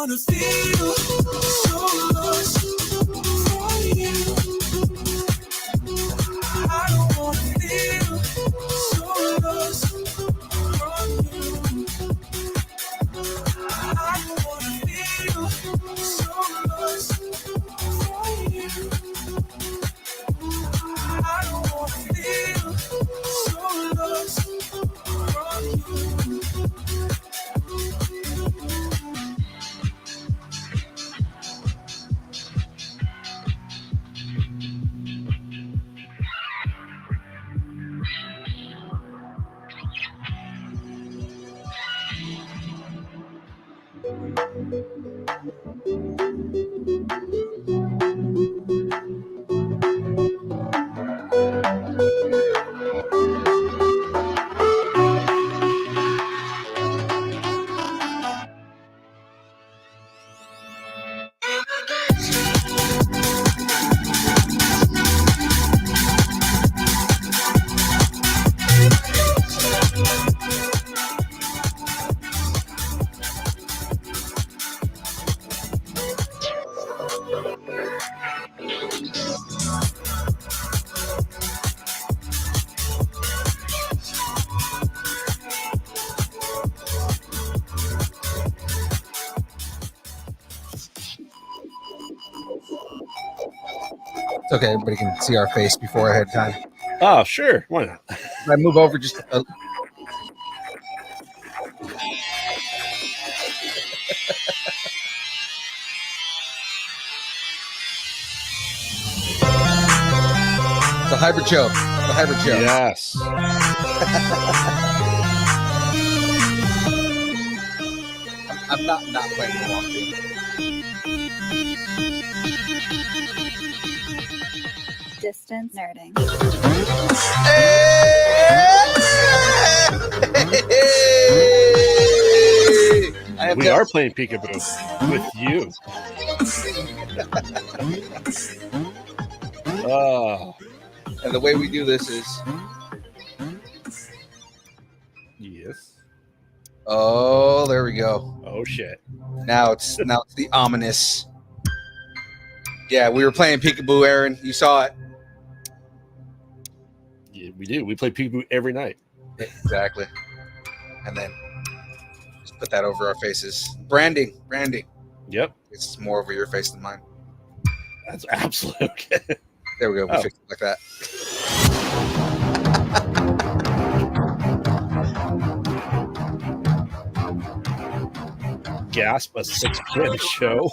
wanna feel so lost for you. I don't wanna feel so lost from you. I don't wanna feel so lost for you. I don't wanna feel so lost from you. It's okay. Everybody can see our face before ahead of time. Oh, sure. Why not? Can I move over just a... It's a hybrid show. It's a hybrid show. Yes. I'm not playing the long game. Distance nerding. We are playing peekaboo with you. And the way we do this is... Yes. Oh, there we go. Oh, shit. Now it's the ominous. Yeah, we were playing peekaboo, Aaron. You saw it. Yeah, we do. We play peekaboo every night. Exactly. And then just put that over our faces. Branding. Yep. It's more over your face than mine. That's absolutely okay. There we go. We fixed it like that. Gasp, a 6 p.m. show.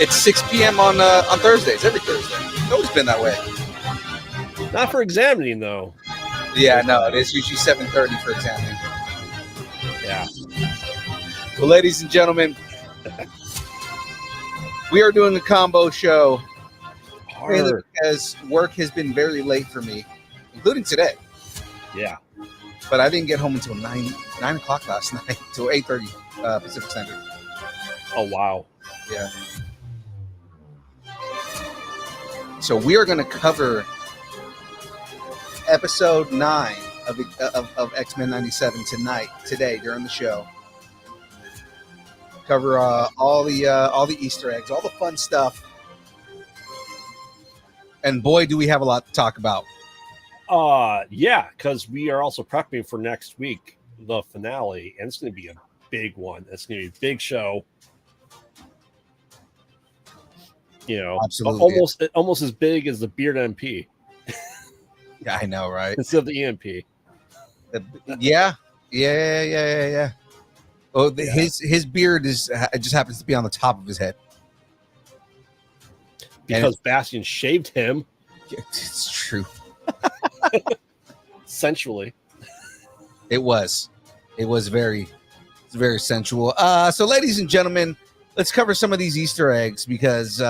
It's 6 p.m. on Thursdays, every Thursday. It's always been that way. Not for examining, though. Yeah, no, it is usually 7:30 for examining. Yeah. Well, ladies and gentlemen, we are doing a combo show. Mainly because work has been very late for me, including today. Yeah. But I didn't get home until 9 o'clock last night, until 8:30 Pacific Standard. Oh, wow. Yeah. So we are going to cover episode 9 of X-Men 97 today during the show. Cover all the Easter eggs, all the fun stuff. And boy, do we have a lot to talk about. Yeah, because we are also prepping for next week, the finale, and it's going to be a big one. It's going to be a big show. You know, absolutely, almost as big as the Beard MP. Yeah, I know, right? Instead of the EMP. Yeah. Oh, his beard just happens to be on the top of his head. Because Bastion shaved him. It's true. Sensually. It was very sensual. So ladies and gentlemen, let's cover some of these Easter eggs because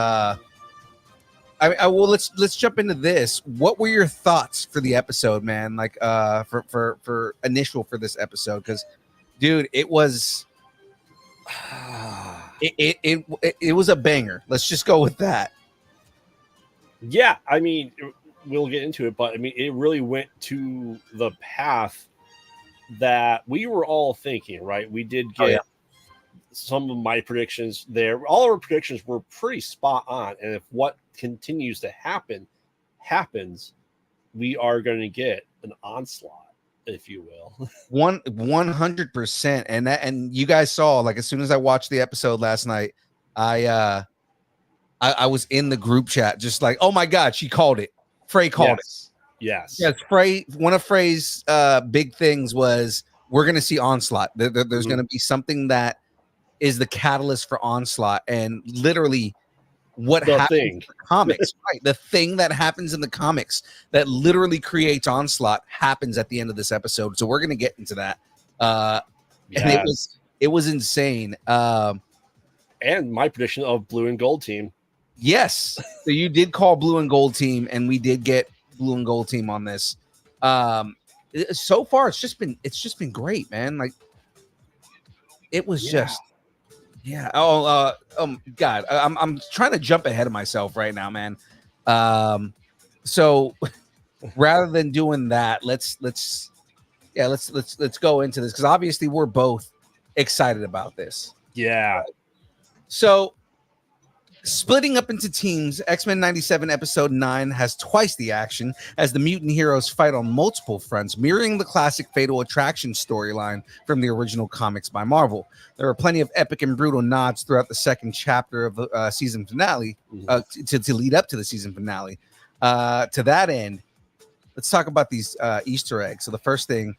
let's jump into this. What were your thoughts for the episode, man? Like for initial for this episode, because dude, it was it was a banger. Let's just go with that. Yeah, I mean, we'll get into it, but I mean, it really went to the path that we were all thinking, right? We did get some of my predictions there. All our predictions were pretty spot on. And if what continues to happens, we are going to get an onslaught, if you will. 100%. And you guys saw, like, as soon as I watched the episode last night, I was in the group chat, just like, oh my God, she called it. Frey called it. Yes. Frey, one of Frey's big things was we're going to see onslaught. There's going to be something that is the catalyst for onslaught, and literally what happens in the comics, right? The thing that happens in the comics that literally creates onslaught happens at the end of this episode. So we're going to get into that. And it was insane. And my prediction of blue and gold team. Yes. So you did call blue and gold team, and we did get blue and gold team on this. So far it's just been great, man. Like, it was just, yeah. Oh God, I'm trying to jump ahead of myself right now, man. So rather than doing that, let's go into this, because obviously we're both excited about this. Yeah. So, splitting up into teams, X-Men 97 episode 9 has twice the action as the mutant heroes fight on multiple fronts, mirroring the classic Fatal Attraction storyline from the original comics by Marvel. There are plenty of epic and brutal nods throughout the second chapter of the season finale to lead up to the season finale. To that end, let's talk about these Easter eggs. So the first thing,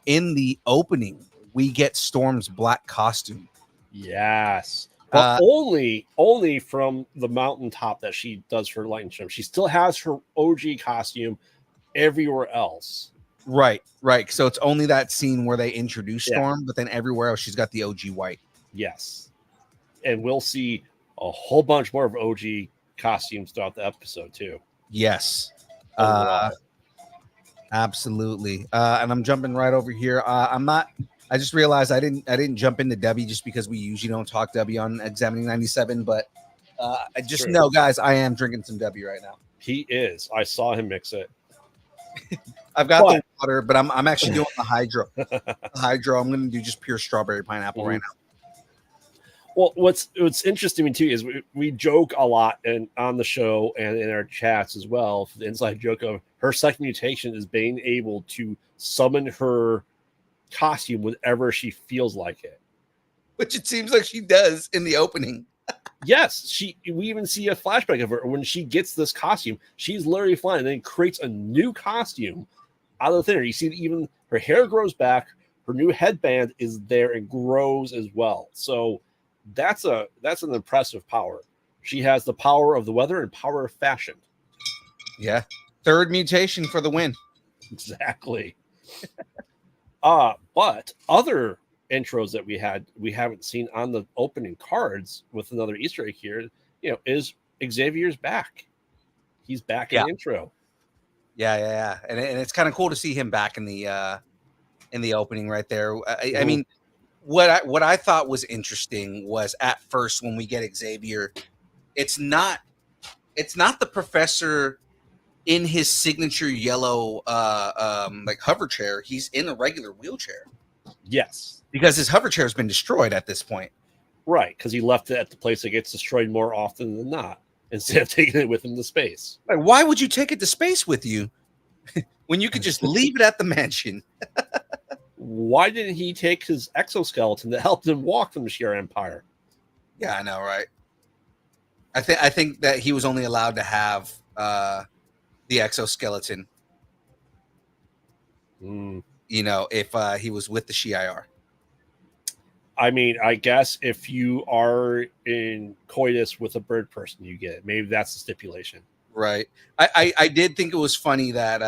in the opening, we get Storm's black costume. Yes. But only from the mountaintop that she does for lightning show. She still has her OG costume everywhere else. Right. So it's only that scene where they introduce Storm, but then everywhere else she's got the OG white. Yes. And we'll see a whole bunch more of OG costumes throughout the episode too. Yes. Absolutely. And I'm jumping right over here. I just realized I didn't jump into W just because we usually don't talk W on Examining 97, but I just know, guys, I am drinking some W right now. He is. I saw him mix it. I've got the water, but I'm actually doing the hydro. I'm going to do just pure strawberry pineapple right now. Well, what's interesting too is we joke a lot on the show and in our chats as well. The inside joke of her second mutation is being able to summon her costume whenever she feels like it, which it seems like she does in the opening. Yes, we even see a flashback of her when she gets this costume. She's literally flying and then creates a new costume out of the thin air. You see even her hair grows back, her new headband is there and grows as well. So that's an impressive power. She has the power of the weather and power of fashion. Yeah, third mutation for the win. Exactly. But other intros that we haven't seen on the opening cards with another Easter egg here, is Xavier's back. He's back in the intro. Yeah. And it's kind of cool to see him back in the opening right there. I mean, what I thought was interesting was at first when we get Xavier, it's not the professor in his signature yellow like hover chair. He's in a regular wheelchair. Yes, because his hover chair has been destroyed at this point. Right, because he left it at the place that gets destroyed more often than not, instead of taking it with him to space. Like, why would you take it to space with you when you could just leave it at the mansion? Why didn't he take his exoskeleton that helped him walk from the Shi'ar Empire? Yeah, I know, right? I think that he was only allowed to have the exoskeleton. If he was with the Shi'ar. I mean, I guess if you are in coitus with a bird person, you get it. Maybe that's the stipulation. Right. I did think it was funny that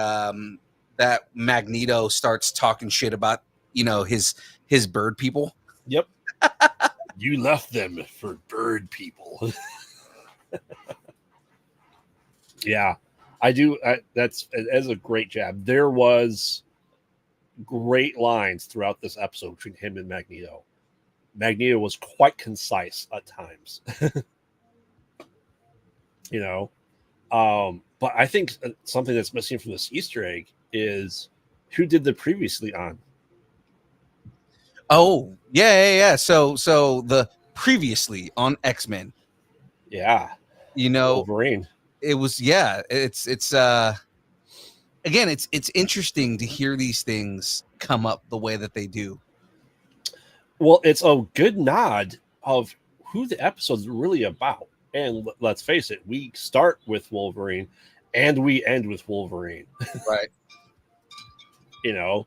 that Magneto starts talking shit about, his bird people. Yep. You left them for bird people. Yeah, I do. That's a great jab. There was great lines throughout this episode between him and Magneto. Magneto was quite concise at times. But I think something that's missing from this Easter egg is who did the previously on. Oh, yeah. So the previously on X-Men, Yeah, you know, Wolverine. it was it's again, it's interesting to hear these things come up the way that they do. Well, it's a good nod of who the episode's really about. And let's face it, we start with Wolverine and we end with Wolverine, Right. you know,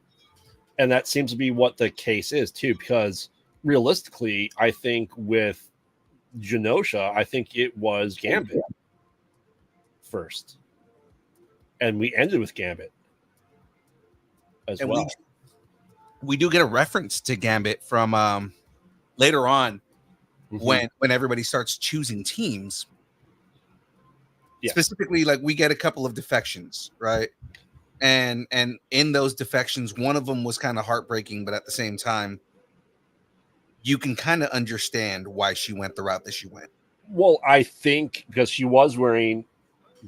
and that seems to be what the case is too, because realistically, I think with Genosha, I think it was Gambit first. And we ended with Gambit as And well. we do get a reference to Gambit from later on Mhm. when everybody starts choosing teams. Yes. Specifically, like we get a couple of defections, right? And in those defections, one of them was kind of heartbreaking, but at the same time, you can kind of understand why she went the route that she went. Well, I think because she was wearing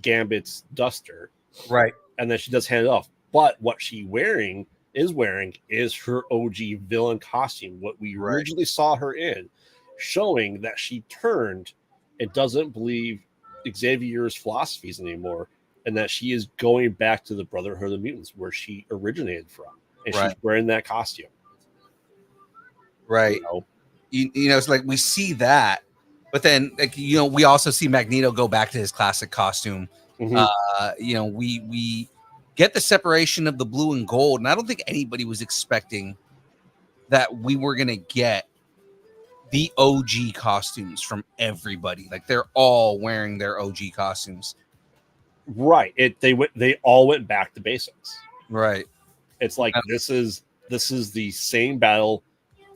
Gambit's duster, Right. and then she does hand it off. But what she wearing is her OG villain costume, what we Right. originally saw her in, showing that she turned and doesn't believe Xavier's philosophies anymore, and that she is going back to the Brotherhood of Mutants where she originated from, and Right. she's wearing that costume. Right. You know? You know, it's like we see that, but then like we also see Magneto go back to his classic costume. Mhm. We get the separation of the blue and gold, and I don't think anybody was expecting that we were gonna get the OG costumes from everybody. Like they're all wearing their OG costumes. Right. They all went back to basics. Right. It's like this is the same battle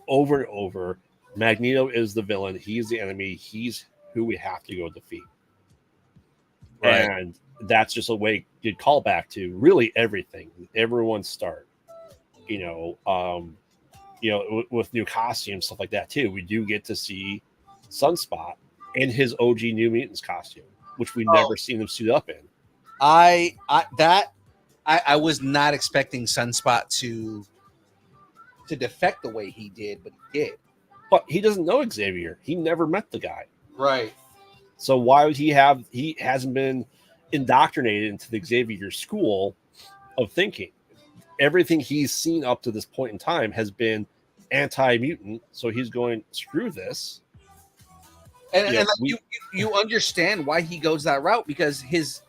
over and over. Magneto is the villain. He's the enemy. He's who we have to go defeat. Right. And that's just a way to call back to really everything, everyone's start. With new costumes, stuff like that too. We do get to see Sunspot in his OG New Mutants costume, which we never seen him suit up in. I was not expecting Sunspot to defect the way he did, but he did. But he doesn't know Xavier. He never met the guy. Right. So why would he hasn't been indoctrinated into the Xavier school of thinking. Everything he's seen up to this point in time has been anti-mutant. So he's going, screw this. And you understand why he goes that route, because his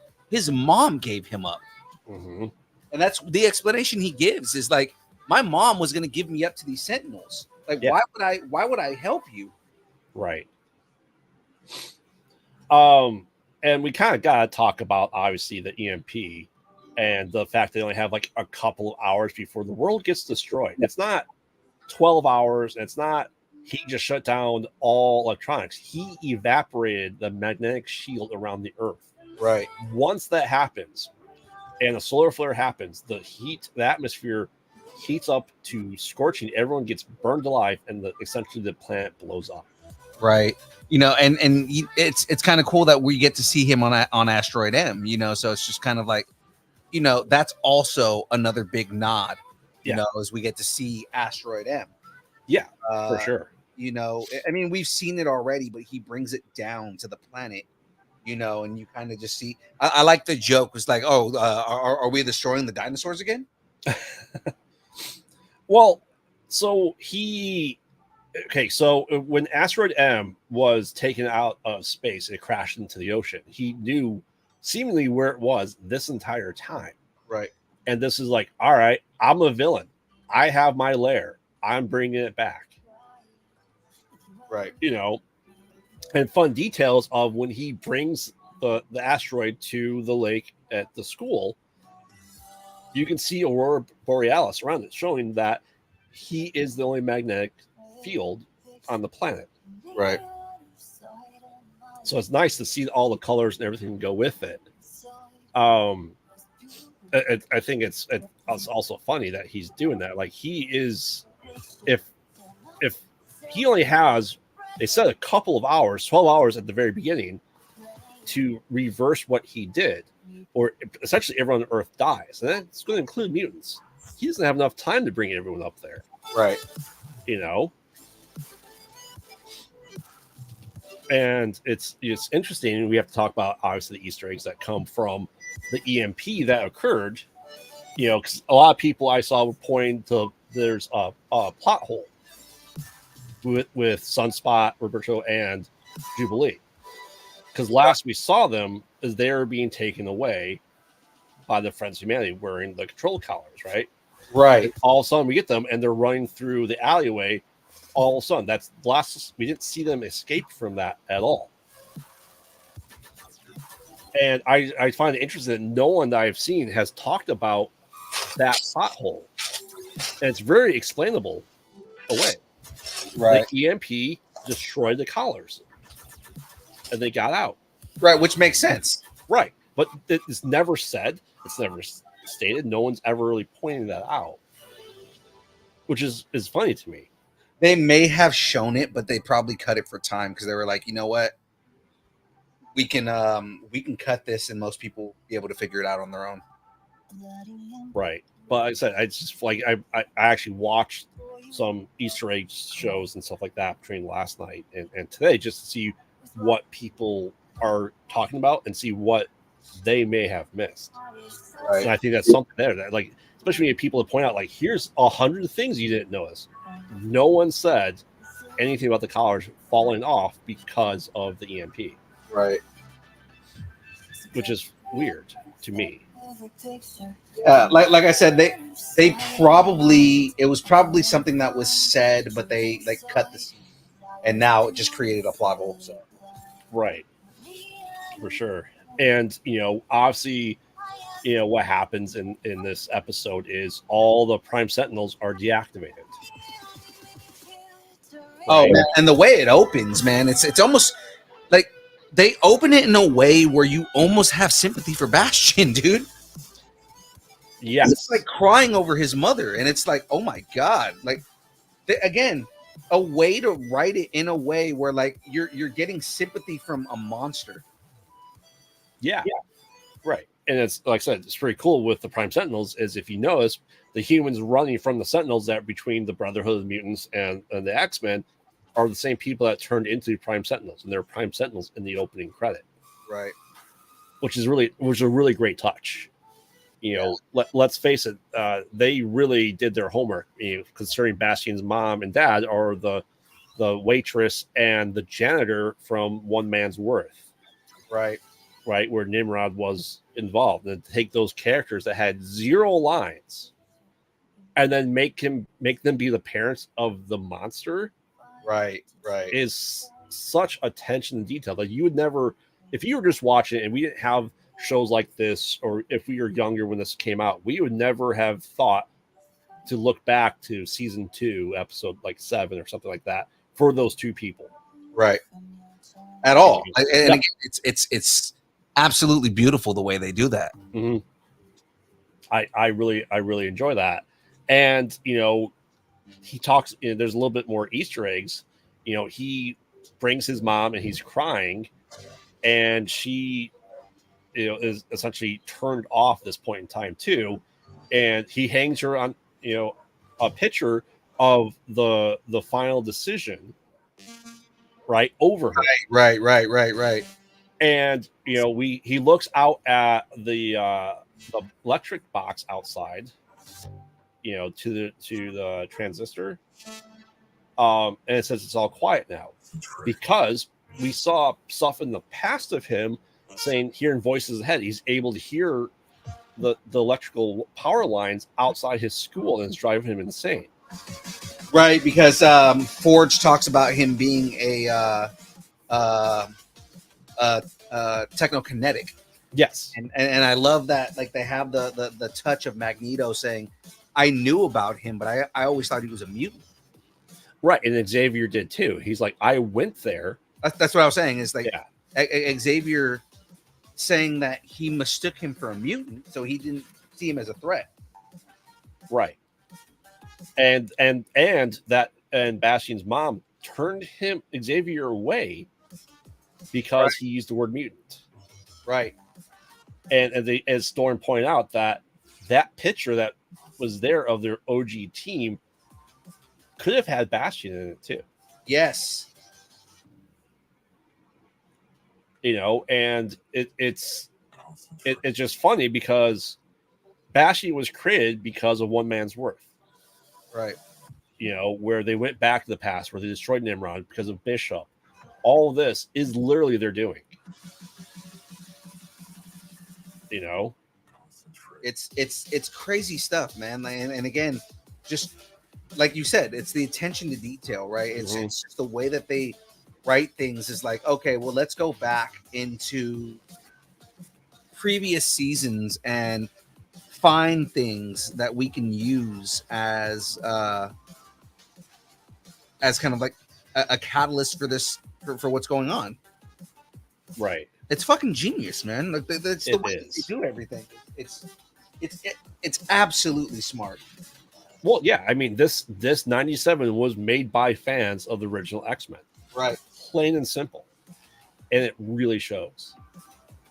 mom gave him up. Mm-hmm. And that's the explanation he gives is like, my mom was going to give me up to these Sentinels. Like, Yeah. why would I help you? Right. And we kind of got to talk about obviously the EMP and the fact they only have like a couple of hours before the world gets destroyed. It's not 12 hours. It's not he just shut down all electronics. He evaporated the magnetic shield around the Earth. Right. Once that happens and a solar flare happens, the atmosphere heats up to scorching. Everyone gets burned alive, and essentially the planet blows up. Right. And it's kind of cool that we get to see him on Asteroid M, so it's just kind of like, that's also another big nod, as we get to see Asteroid M. Yeah, for sure. I mean, we've seen it already, but he brings it down to the planet, and you kind of just see, I like the joke was like, oh, are we destroying the dinosaurs again? Well, so when Asteroid M was taken out of space and it crashed into the ocean, he knew seemingly where it was this entire time. Right. And this is like, all right, I'm a villain. I have my lair. I'm bringing it back. Right. And fun details of when he brings the asteroid to the lake at the school, you can see Aurora Borealis around it, showing that he is the only magnetic field on the planet. Right. So it's nice to see all the colors and everything go with it. I think it's also funny that he's doing that. Like he is, if he only has, they said a couple of hours, 12 hours at the very beginning to reverse what he did, or essentially everyone on Earth dies. And that's going to include mutants. He doesn't have enough time to bring everyone up there. Right. you know. And it's interesting. We have to talk about obviously the Easter eggs that come from the EMP that occurred. You know, because a lot of people I saw were pointing to there's a plot hole with Sunspot, Roberto, and Jubilee. Because last we saw them is they were being taken away by the Friends of Humanity wearing the control collars, right? Right. And all of a sudden we get them and they're running through the alleyway. All of a sudden, that's the last we didn't see them escape from that at all. And I find it interesting that no one that I've seen has talked about that pothole. And it's very explainable away. Right. The EMP destroyed the collars. And they got out. Right, which makes sense. Right. But it's never said. It's never stated. No one's ever really pointed that out. Which is funny to me. They may have shown it, but they probably cut it for time because they were like, you know what? We can cut this and most people be able to figure it out on their own. Right. But like I said, I just like I actually watched some Easter egg shows and stuff like that between last night and today just to see what people are talking about and see what they may have missed. Right. And I think that's something there that, like, especially when you have people to point out, like, here's 100 things you didn't notice. No one said anything about the collars falling off because of the EMP. Right. Which is weird to me. Like I said, they probably, it was probably something that was said, but they like cut the scene, and now it just created a plot hole. So. Right. For sure. And, you know, obviously, you know, what happens in this episode is all the Prime Sentinels are deactivated. Oh, man. And the way it opens, man, it's almost like they open it in a way where you almost have sympathy for Bastion, dude. Yes. It's like crying over his mother, and it's like, oh my god, like again, a way to write it in a way where like you're getting sympathy from a monster. Yeah. Right. And it's like I said, it's pretty cool with the Prime Sentinels is if you notice the humans running from the Sentinels that between the Brotherhood of Mutants and the X-Men are the same people that turned into Prime Sentinels, and they're Prime Sentinels in the opening credit. Right. Which is a really great touch. You know, let's face it, they really did their homework. You know, considering Bastion's mom and dad are the waitress and the janitor from One Man's Worth. Right. Right, where Nimrod was involved, and take those characters that had 0 lines and then make them be the parents of the monster. Right. Is such attention to detail that you would never, if you were just watching it and we didn't have shows like this, or if we were younger when this came out, we would never have thought to look back to season 2, episode like 7 or something like that for those two people. Right. At all. And again, it's absolutely beautiful the way they do that. Mm-hmm. I really enjoy that. And, you know, he talks, you know, there's a little bit more Easter eggs. You know, he brings his mom and he's crying, and she, you know, is essentially turned off at this point in time too. And he hangs her on, you know, a picture of the final decision right over her. Right. And, you know, he looks out at the electric box outside, you know, to the transistor. And it says it's all quiet now because we saw stuff in the past of him saying, hearing voices ahead. He's able to hear the electrical power lines outside his school, and it's driving him insane. Right, because Forge talks about him being a technokinetic. Yes. And I love that, like, they have the touch of Magneto saying, I knew about him, but I always thought he was a mutant. Right, and Xavier did too. He's like, I went there. That's what I was saying. Is like, Xavier saying that he mistook him for a mutant, so he didn't see him as a threat. Right. And Bastion's mom turned Xavier away because he used the word mutant. Right. And as Storm pointed out, that picture that was there of their OG team could have had Bastion in it too. Yes. You know, and it's just funny because Bastion was created because of one man's worth. Right. You know, where they went back to the past, where they destroyed Nimrod because of Bishop. All of this is literally their doing. You know, It's crazy stuff, man. And again, just like you said, it's the attention to detail, right? It's just the way that they write things is like, okay, well, let's go back into previous seasons and find things that we can use as kind of like a catalyst for this for what's going on. right? It's fucking genius, man. Like that's the way they do everything. It's absolutely smart. Well, yeah, I mean this 97 was made by fans of the original X-Men. Right. Plain and simple. And it really shows.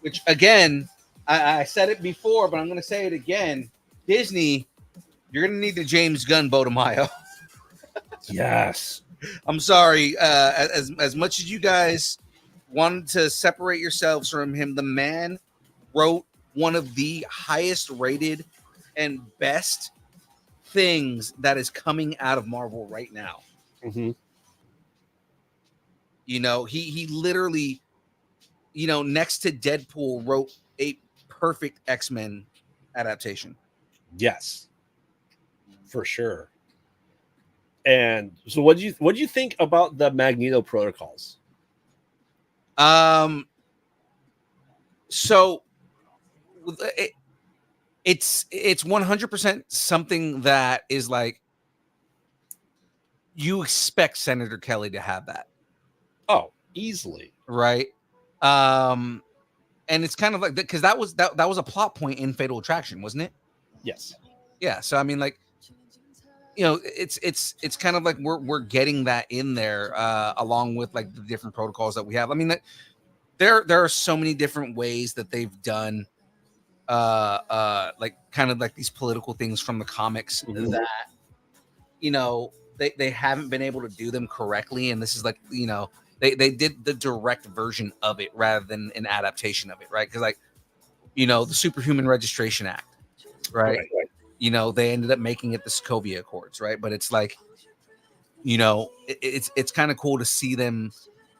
Which again, I said it before, but I'm gonna say it again. Disney, you're gonna need the James Gunn Bodemayo. Yes. I'm sorry. As much as you guys wanted to separate yourselves from him, the man wrote one of the highest rated and best things that is coming out of Marvel right now. Mm-hmm. You know, he literally, you know, next to Deadpool, wrote a perfect X-Men adaptation. Yes. For sure. And so what do you think about the Magneto protocols? So it's 100% something that is like you expect Senator Kelly to have that. Oh, easily. Right. And it's kind of like because that was a plot point in Fatal Attraction, wasn't it? Yes. Yeah. So I mean, like, you know, it's kind of like we're getting that in there along with like the different protocols that we have. I mean, there are so many different ways that they've done like kind of like these political things from the comics that, you know, they haven't been able to do them correctly, and this is like, you know, they did the direct version of it rather than an adaptation of it, right? Because like, you know, the Superhuman Registration Act, right? You know, they ended up making it the Sokovia Accords, right? But it's like, you know, it's kind of cool to see them,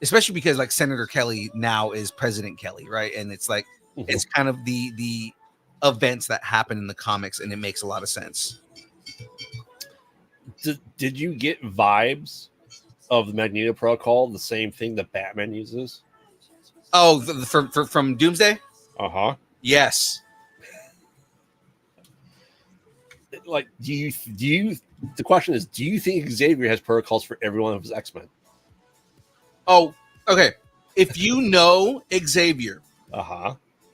especially because like Senator Kelly now is President Kelly, right? And it's like it's kind of the events that happen in the comics, and it makes a lot of sense. Did you get vibes of the Magneto protocol, the same thing that Batman uses? Oh, from Doomsday? Uh-huh. Yes. Like, do you the question is, do you think Xavier has protocols for every one of his X-Men? Oh, okay. If you know Xavier,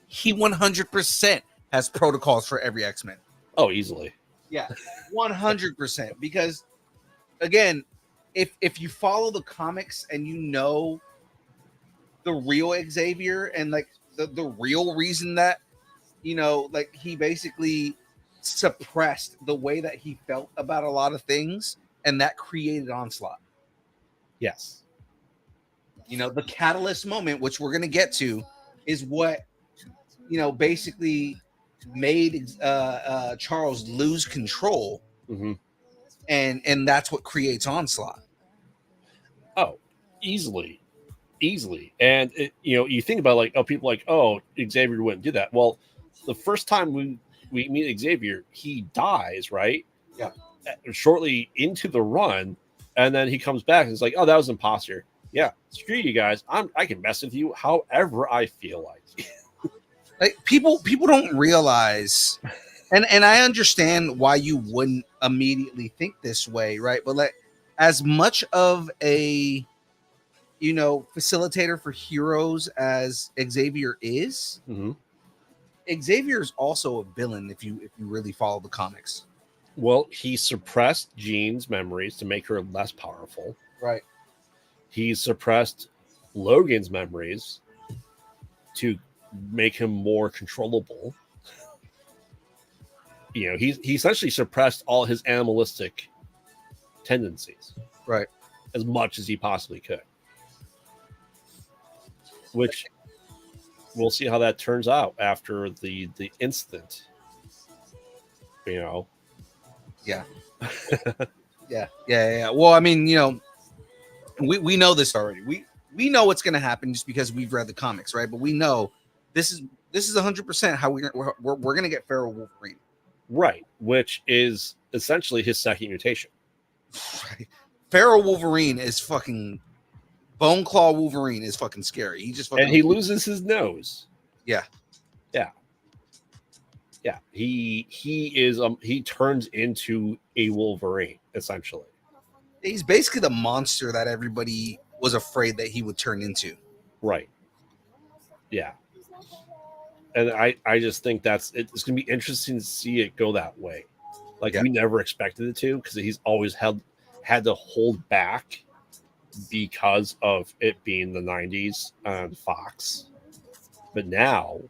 he 100% has protocols for every X-Men. Oh, easily. Yeah, 100%. Because again, if you follow the comics and you know the real Xavier and like the real reason that, you know, like he basically suppressed the way that he felt about a lot of things, and that created Onslaught. Yes. You know, the catalyst moment, which we're going to get to, is what, you know, basically made Charles lose control. And that's what creates Onslaught. Oh, easily. And you know, you think about like, oh, people like, oh, Xavier wouldn't do that. Well, the first time we meet Xavier, he dies, right? Yeah. Shortly into the run, and then he comes back and it's like, oh, that was an imposter. Yeah, screw you guys. I can mess with you however I feel like. Like people don't realize, and I understand why you wouldn't immediately think this way, right? But like, as much of a, you know, facilitator for heroes as Xavier is, Xavier is also a villain if you really follow the comics. Well, he suppressed Jean's memories to make her less powerful. Right. He suppressed Logan's memories to make him more controllable. You know, he essentially suppressed all his animalistic tendencies. Right. As much as he possibly could. Which we'll see how that turns out after the incident. You know. Yeah. Yeah. Well, I mean, we know this already. We know what's going to happen just because we've read the comics, right? But we know this is 100% how we're going to get Feral Wolverine. Right, which is essentially his second mutation. Right. Feral Wolverine is fucking Bone Claw Wolverine is fucking scary. He just fucking and he loses his nose. Yeah. He is he turns into a Wolverine essentially. He's basically the monster that everybody was afraid that he would turn into. Right. Yeah. And I just think it's going to be interesting to see it go that way. Like we never expected it to, because he's always had to hold back because of it being the 90s on Fox. But now,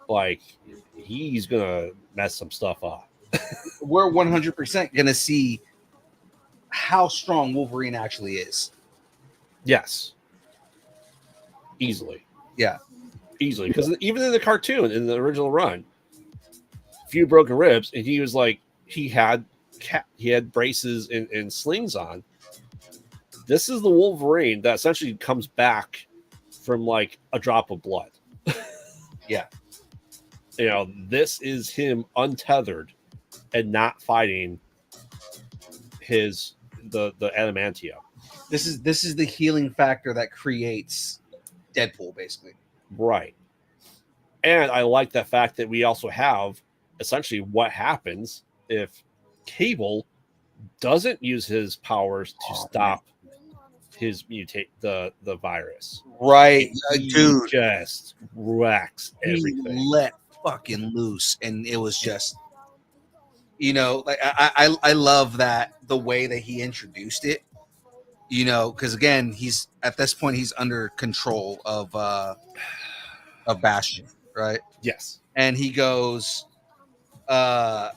like, he's going to mess some stuff up. We're 100% going to see how strong Wolverine actually is. Yes. Easily. Yeah. Easily. Because even in the cartoon, in the original run, few broken ribs, and he was like, he had braces and slings on. This is the Wolverine that essentially comes back from like a drop of blood. Yeah. This is him untethered and not fighting the adamantium. This is the healing factor that creates Deadpool, basically. Right. And I like the fact that we also have essentially what happens if Cable doesn't use his powers to stop his the virus. Right. He Dude. just wrecks everything. He let fucking loose, and it was just, like I love that the way that he introduced it, because again, he's at this point he's under control of Bastion, right? Yes. And he goes, I'm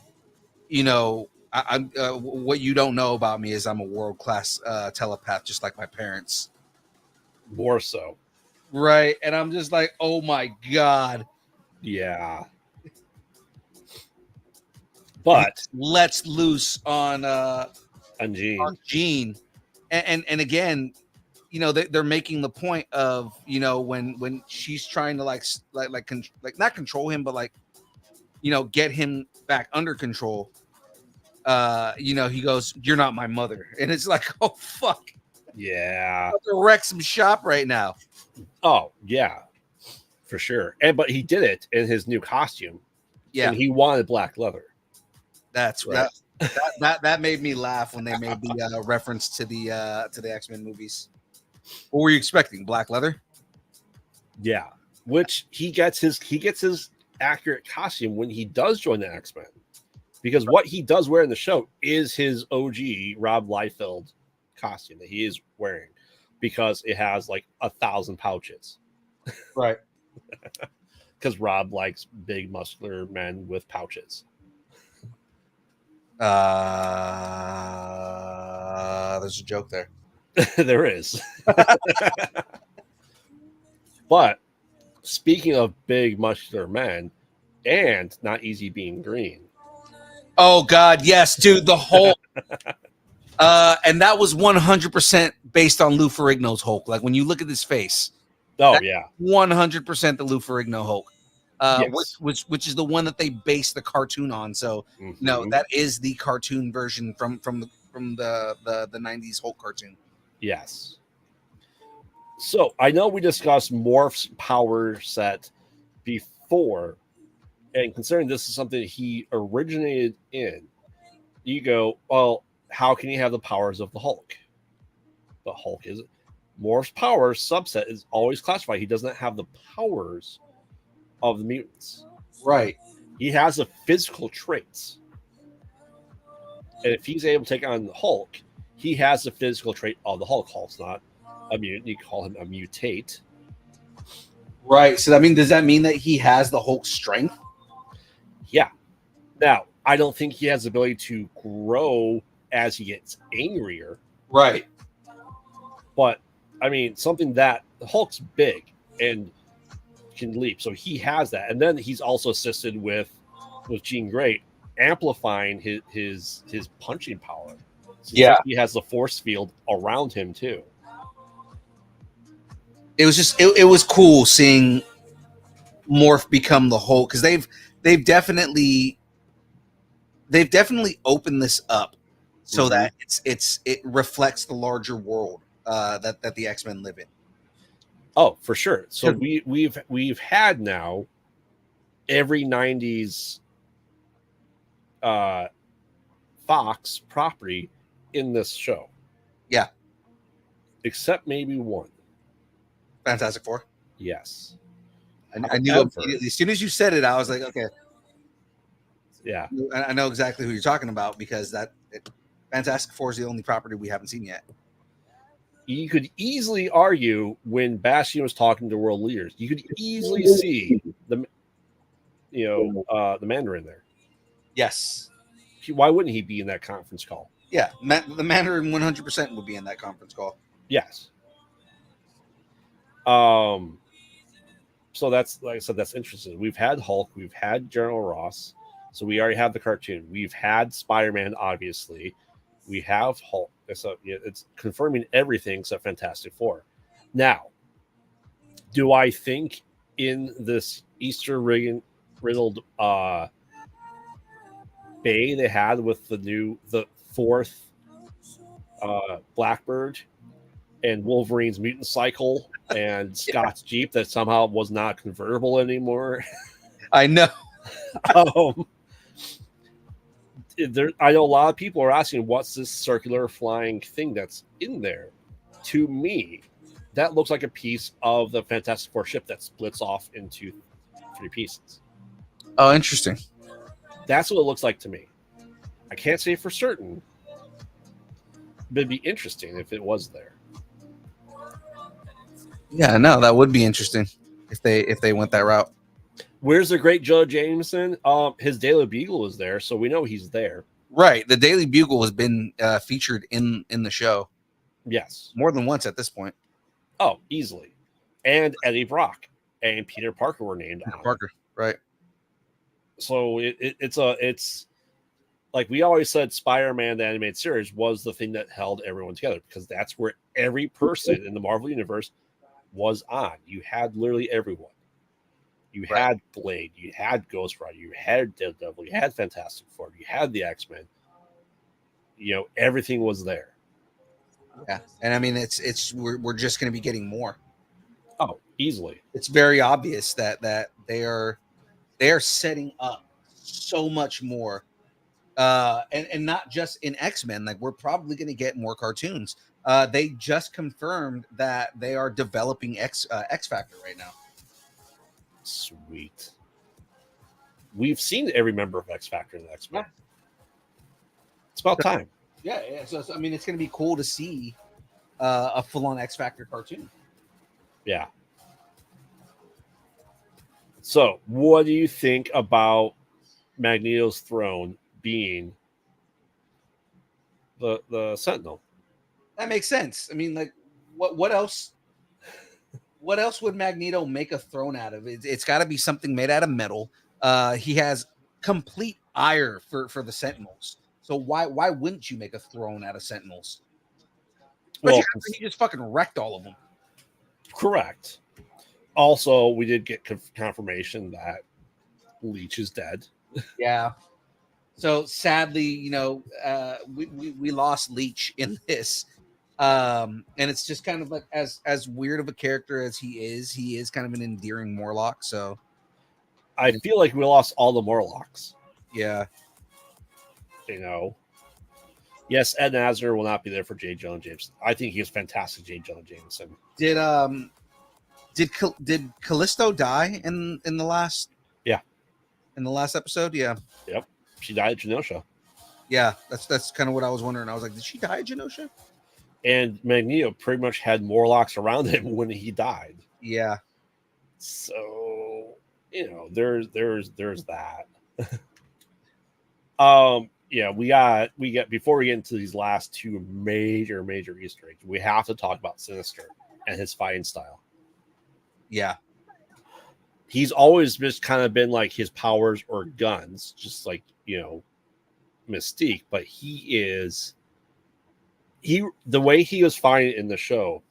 what you don't know about me is I'm a world-class telepath, just like my parents. More so. Right. And I'm just like, oh my God. Yeah. But let's loose on Jean. On Jean. And again, they're making the point of, when she's trying to like not control him, but like, get him back under control. He goes, "You're not my mother," and it's like, oh fuck, yeah, I'm about to wreck some shop right now. Oh yeah, for sure. But he did it in his new costume. Yeah, and he wanted black leather. That's right. That made me laugh when they made the reference to the X-Men movies. What were you expecting? Black leather? Yeah, which he gets his accurate costume when he does join the X-Men. Because what he does wear in the show is his OG Rob Liefeld costume that he is wearing, because it has like 1,000 pouches. Right. Because Rob likes big, muscular men with pouches. There's a joke there. There is. But speaking of big, muscular men, and not easy being green. Oh God, yes, dude. The Hulk, and that was 100% based on Lou Ferrigno's Hulk. Like when you look at his face, 100% the Lou Ferrigno Hulk, yes. which is the one that they based the cartoon on. So that is the cartoon version from the 90s Hulk cartoon. Yes. So I know we discussed Morph's power set before. And considering this is something he originated in, you go, well, how can he have the powers of the Hulk? The Hulk is Morph's power subset is always classified. He doesn't have the powers of the mutants. Right. He has the physical traits. And if he's able to take on the Hulk, he has the physical trait of the Hulk. Hulk's not a mutant. You call him a mutate. Right. So does that mean that he has the Hulk strength? Yeah. Now, I don't think he has the ability to grow as he gets angrier. Right. But I mean, something that Hulk's big and can leap, so he has that, and then he's also assisted with Jean Grey amplifying his punching power. So he has the force field around him too. It was just it was cool seeing Morph become the Hulk, because they've definitely opened this up so that it reflects the larger world that the X-Men live in. Oh, for sure. So we've had now every 90s Fox property in this show. Yeah. Except maybe one. Fantastic Four. Yes. I knew immediately. As soon as you said it, I was like, okay. Yeah. I know exactly who you're talking about, because Fantastic Four is the only property we haven't seen yet. You could easily argue when Bastion was talking to world leaders, you could easily see the Mandarin there. Yes. Why wouldn't he be in that conference call? Yeah, the Mandarin 100% would be in that conference call. Yes. So that's, like I said, that's interesting. We've had Hulk, we've had General Ross, so we already have the cartoon. We've had Spider-Man, obviously. We have Hulk. So it's confirming everything except Fantastic Four. Now, do I think in this Easter riddled bay they had with the fourth Blackbird and Wolverine's mutant cycle and Scott's Jeep that somehow was not convertible anymore? I know. I know a lot of people are asking, what's this circular flying thing that's in there? To me, that looks like a piece of the Fantastic Four ship that splits off into 3 pieces. Oh, interesting. That's what it looks like to me. I can't say for certain, but it'd be interesting if it was there. Yeah, no, that would be interesting if they went that route. Where's the great Joe Jameson? His Daily Bugle is there, so we know he's there. Right. The Daily Bugle has been featured in the show. Yes. More than once at this point. Oh, easily. And Eddie Brock and Peter Parker were named on Parker, right. So it's like we always said, Spider-Man, the animated series, was the thing that held everyone together, because that's where every person in the Marvel Universe was on. You had literally everyone. You had Blade, you had Ghost Rider, you had Daredevil, you had Fantastic Four, you had the X-Men. Everything was there. Yeah, and I mean, we're just going to be getting more. Oh, easily. It's very obvious that they are setting up so much more, and not just in X-Men. Like, we're probably going to get more cartoons. They just confirmed that they are developing X Factor right now. Sweet. We've seen every member of X Factor in the X-Men. Yeah. It's about time. Yeah. So I mean, it's going to be cool to see a full-on X Factor cartoon. Yeah. So, what do you think about Magneto's throne being the Sentinel? That makes sense. I mean, like, what else? What else would Magneto make a throne out of? It's got to be something made out of metal. He has complete ire for the Sentinels. So why wouldn't you make a throne out of Sentinels? Well, he just fucking wrecked all of them. Correct. Also, we did get confirmation that Leech is dead. Yeah. So sadly, we lost Leech in this. And it's just kind of like, as weird of a character as he is kind of an endearing Morlock. So I feel like we lost all the Morlocks. Yeah. Yes, Ed Asner will not be there for J. Jonah Jameson. I think he was fantastic, J. Jonah Jameson. Did Callisto die in the last? Yeah. In the last episode? Yeah. Yep. She died at Genosha. Yeah, that's kind of what I was wondering. I was like, did she die at Genosha? And Magneto pretty much had Morlocks around him when he died. Yeah. So, there's that. Yeah, we got before we get into these last two major Easter eggs, we have to talk about Sinister and his fighting style. Yeah. He's always just kind of been like his powers or guns, just like, Mystique, but the way he was fighting in the show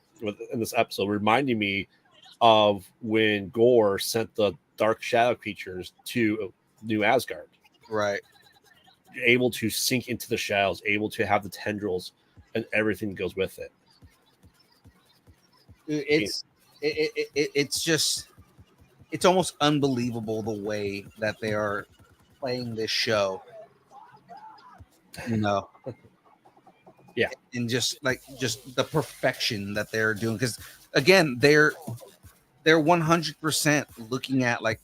in this episode reminded me of when Gore sent the dark shadow creatures to New Asgard. Right. Able to sink into the shadows, able to have the tendrils and everything goes with it. It's just, it's almost unbelievable the way that they are playing this show. Yeah. And just the perfection that they're doing, because again, they're 100% looking at like,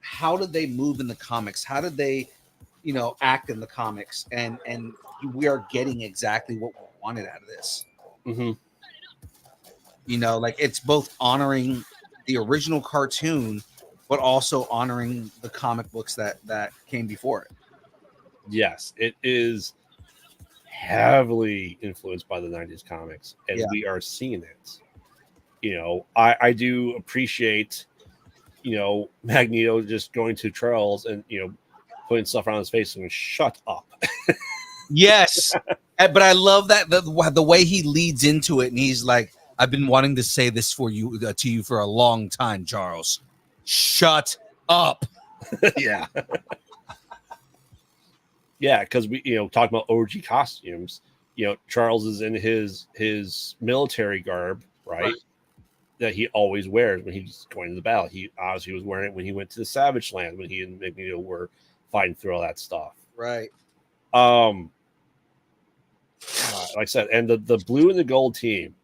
how did they move in the comics? How did they, act in the comics? And we are getting exactly what we wanted out of this. Mm-hmm. Like it's both honoring the original cartoon, but also honoring the comic books that came before it. Yes, it is heavily influenced by the 90s comics, and we are seeing it. I do appreciate, Magneto just going to Charles and, putting stuff around his face and shut up. Yes. But I love that the way he leads into it, and he's like, I've been wanting to say this to you for a long time, Charles. Shut up. Yeah. Yeah, because we, talking about OG costumes, Charles is in his military garb, right? That he always wears when he's going to the battle. He obviously was wearing it when he went to the Savage Land, when he and Magneto were fighting through all that stuff. Right. Like I said, and the blue and the gold team,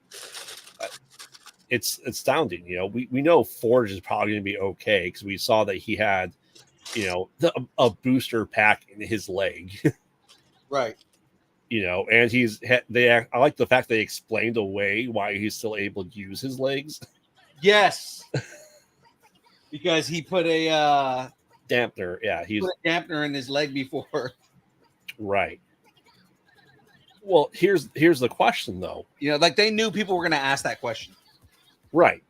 it's astounding. We know Forge is probably going to be okay because we saw that he had, a booster pack in his leg. Right. And I like the fact they explained away why he's still able to use his legs. Yes. Because he put a dampener. Yeah, he put a dampener in his leg before. Right. Well, here's the question though. Like they knew people were going to ask that question. Right.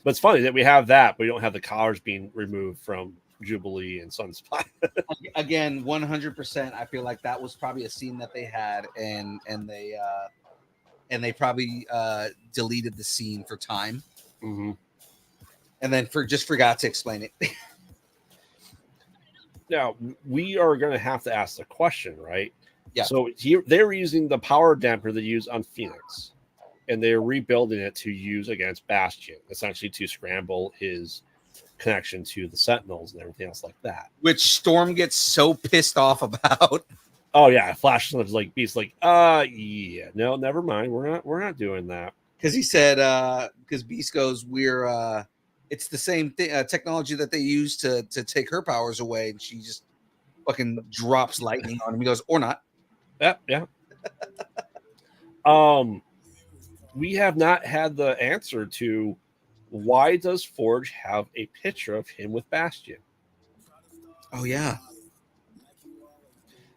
But it's funny that we have that, but we don't have the collars being removed from Jubilee and Sunspot. Again, 100%. I feel like that was probably a scene that they had, and they probably deleted the scene for time, mm-hmm. and then just forgot to explain it. Now we are going to have to ask the question, right? Yeah. So they were using the power damper they used on Phoenix, and they're rebuilding it to use against Bastion, essentially to scramble his connection to the Sentinels and everything else like that. Which Storm gets so pissed off about. Oh yeah, Flash is like Beast, like, yeah, no, never mind. We're not doing that. Because he said, because Beast goes, it's the same thing, technology that they use to take her powers away, and she just fucking drops lightning on him. He goes, or not. Yeah. We have not had the answer to why does Forge have a picture of him with Bastion? Oh yeah,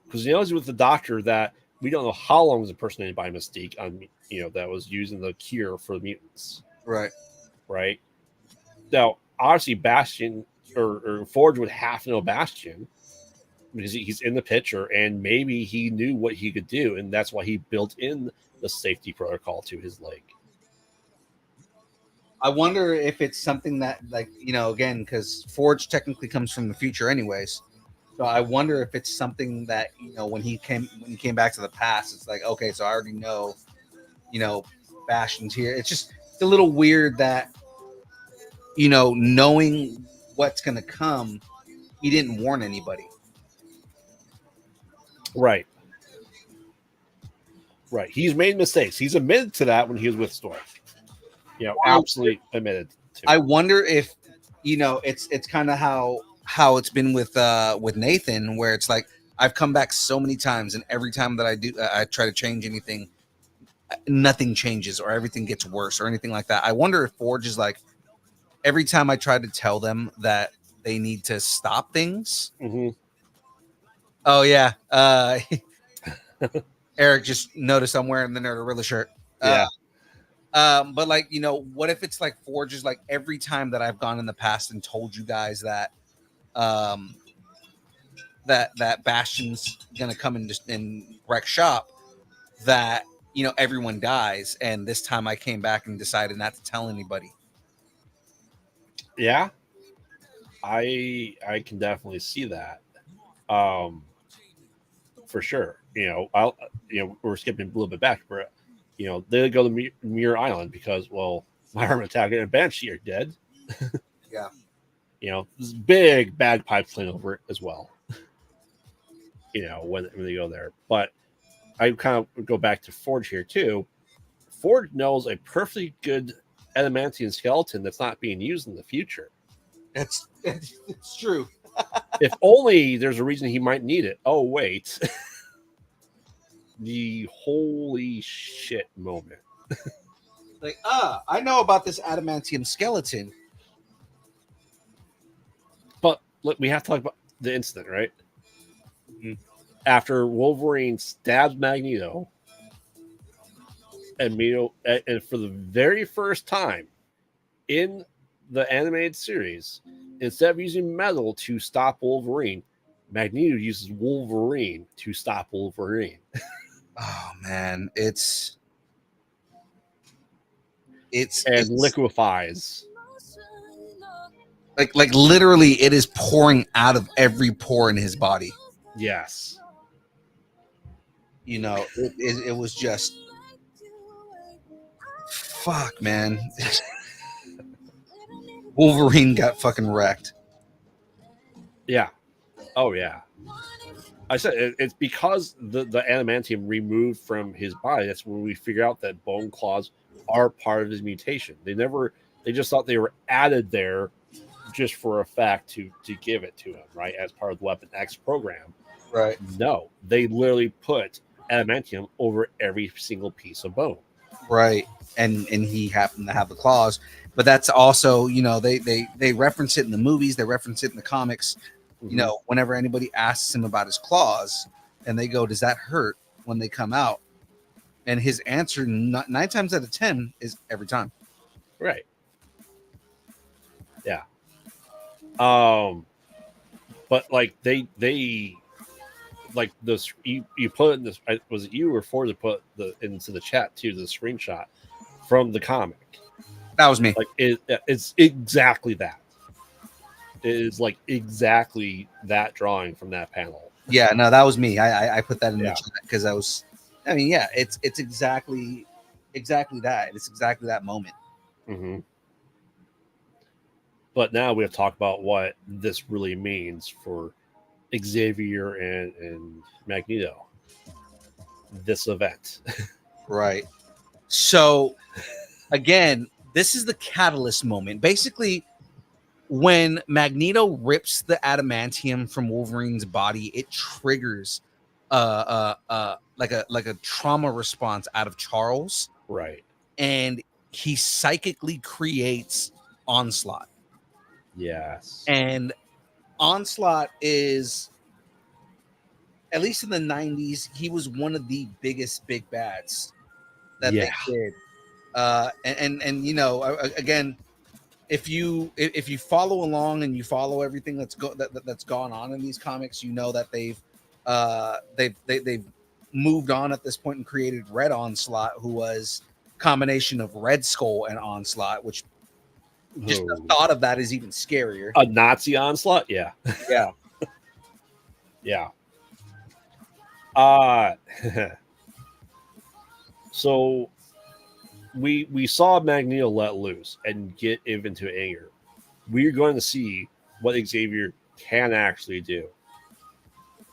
because he's with the doctor that we don't know how long was impersonated by Mystique on, that was using the cure for the mutants. Right. Now, obviously, Bastion or Forge would have to know Bastion because he's in the picture, and maybe he knew what he could do, and that's why he built in the safety protocol to his leg. I wonder if it's something that, like, again, because Forge technically comes from the future, anyways. So I wonder if it's something that when he came back to the past, it's like, okay, so I already know, Bastion's here. It's a little weird that, knowing what's gonna come, he didn't warn anybody. Right. He's made mistakes. He's admitted to that when he was with Storm. Absolutely admitted to. I wonder if it's kind of how it's been with Nathan, where it's like I've come back so many times, and every time that I do, I try to change anything, nothing changes, or everything gets worse, or anything like that. I wonder if Forge is like, every time I try to tell them that they need to stop things, mm-hmm. Oh yeah. Eric just noticed I'm wearing the Nerdorilla shirt. Yeah. But like, what if it's like Forge is like every time that I've gone in the past and told you guys that that Bastion's gonna come and wreck shop, that everyone dies, and this time I came back and decided not to tell anybody. Yeah. I can definitely see that. Um, for sure. We're skipping a little bit back, but they go to Muir Island because, well, my Hermit Attacker and Banshee are dead. Yeah. This big bagpipes playing over it as well. When they go there. But I kind of go back to Forge here too. Forge knows a perfectly good adamantium skeleton that's not being used in the future. It's true. If only there's a reason he might need it. Oh, wait. The holy shit moment. Like, I know about this adamantium skeleton. But look, we have to talk about the incident, right? Mm-hmm. After Wolverine stabs Magneto, and for the very first time in the animated series, instead of using metal to stop Wolverine, Magneto uses Wolverine to stop Wolverine. Oh man, it's liquefies. Like literally, it is pouring out of every pore in his body. Yes. It was just fuck, man. Wolverine got fucking wrecked. Yeah. Oh yeah. I said it's because the adamantium removed from his body. That's when we figure out that bone claws are part of his mutation. They just thought they were added there just for a fact to give it to him, right, as part of the Weapon X program. Right. No, they literally put adamantium over every single piece of bone. Right. And he happened to have the claws, but that's also, they reference it in the movies, they reference it in the comics. Mm-hmm. Whenever anybody asks him about his claws, and they go, "Does that hurt?" when they come out, and his answer 9 times out of 10 is every time. Right. Yeah. But like they like this, you put in this, was it you or Ford that put into the chat too, the screenshot from the comic? That was me. Like it's exactly that. It is like exactly that drawing from that panel. Yeah, no, that was me. I put that in Yeah. the chat because it's exactly that. It's exactly that moment. Mm-hmm. But now we have to talk about what this really means for Xavier and Magneto. This event. Right. So again, this is the catalyst moment. Basically, when Magneto rips the adamantium from Wolverine's body, it triggers like a trauma response out of Charles. Right. And he psychically creates Onslaught. Yes. And Onslaught is, at least in the 90s, he was one of the biggest big bads that they did. Again, if you follow along and you follow everything that's gone on in these comics, you know that they've moved on at this point and created Red Onslaught, who was a combination of Red Skull and Onslaught, which just the thought of that is even scarier. A Nazi Onslaught? Yeah. Yeah. Yeah. So we saw Magneto let loose and get into anger. We're going to see what Xavier can actually do.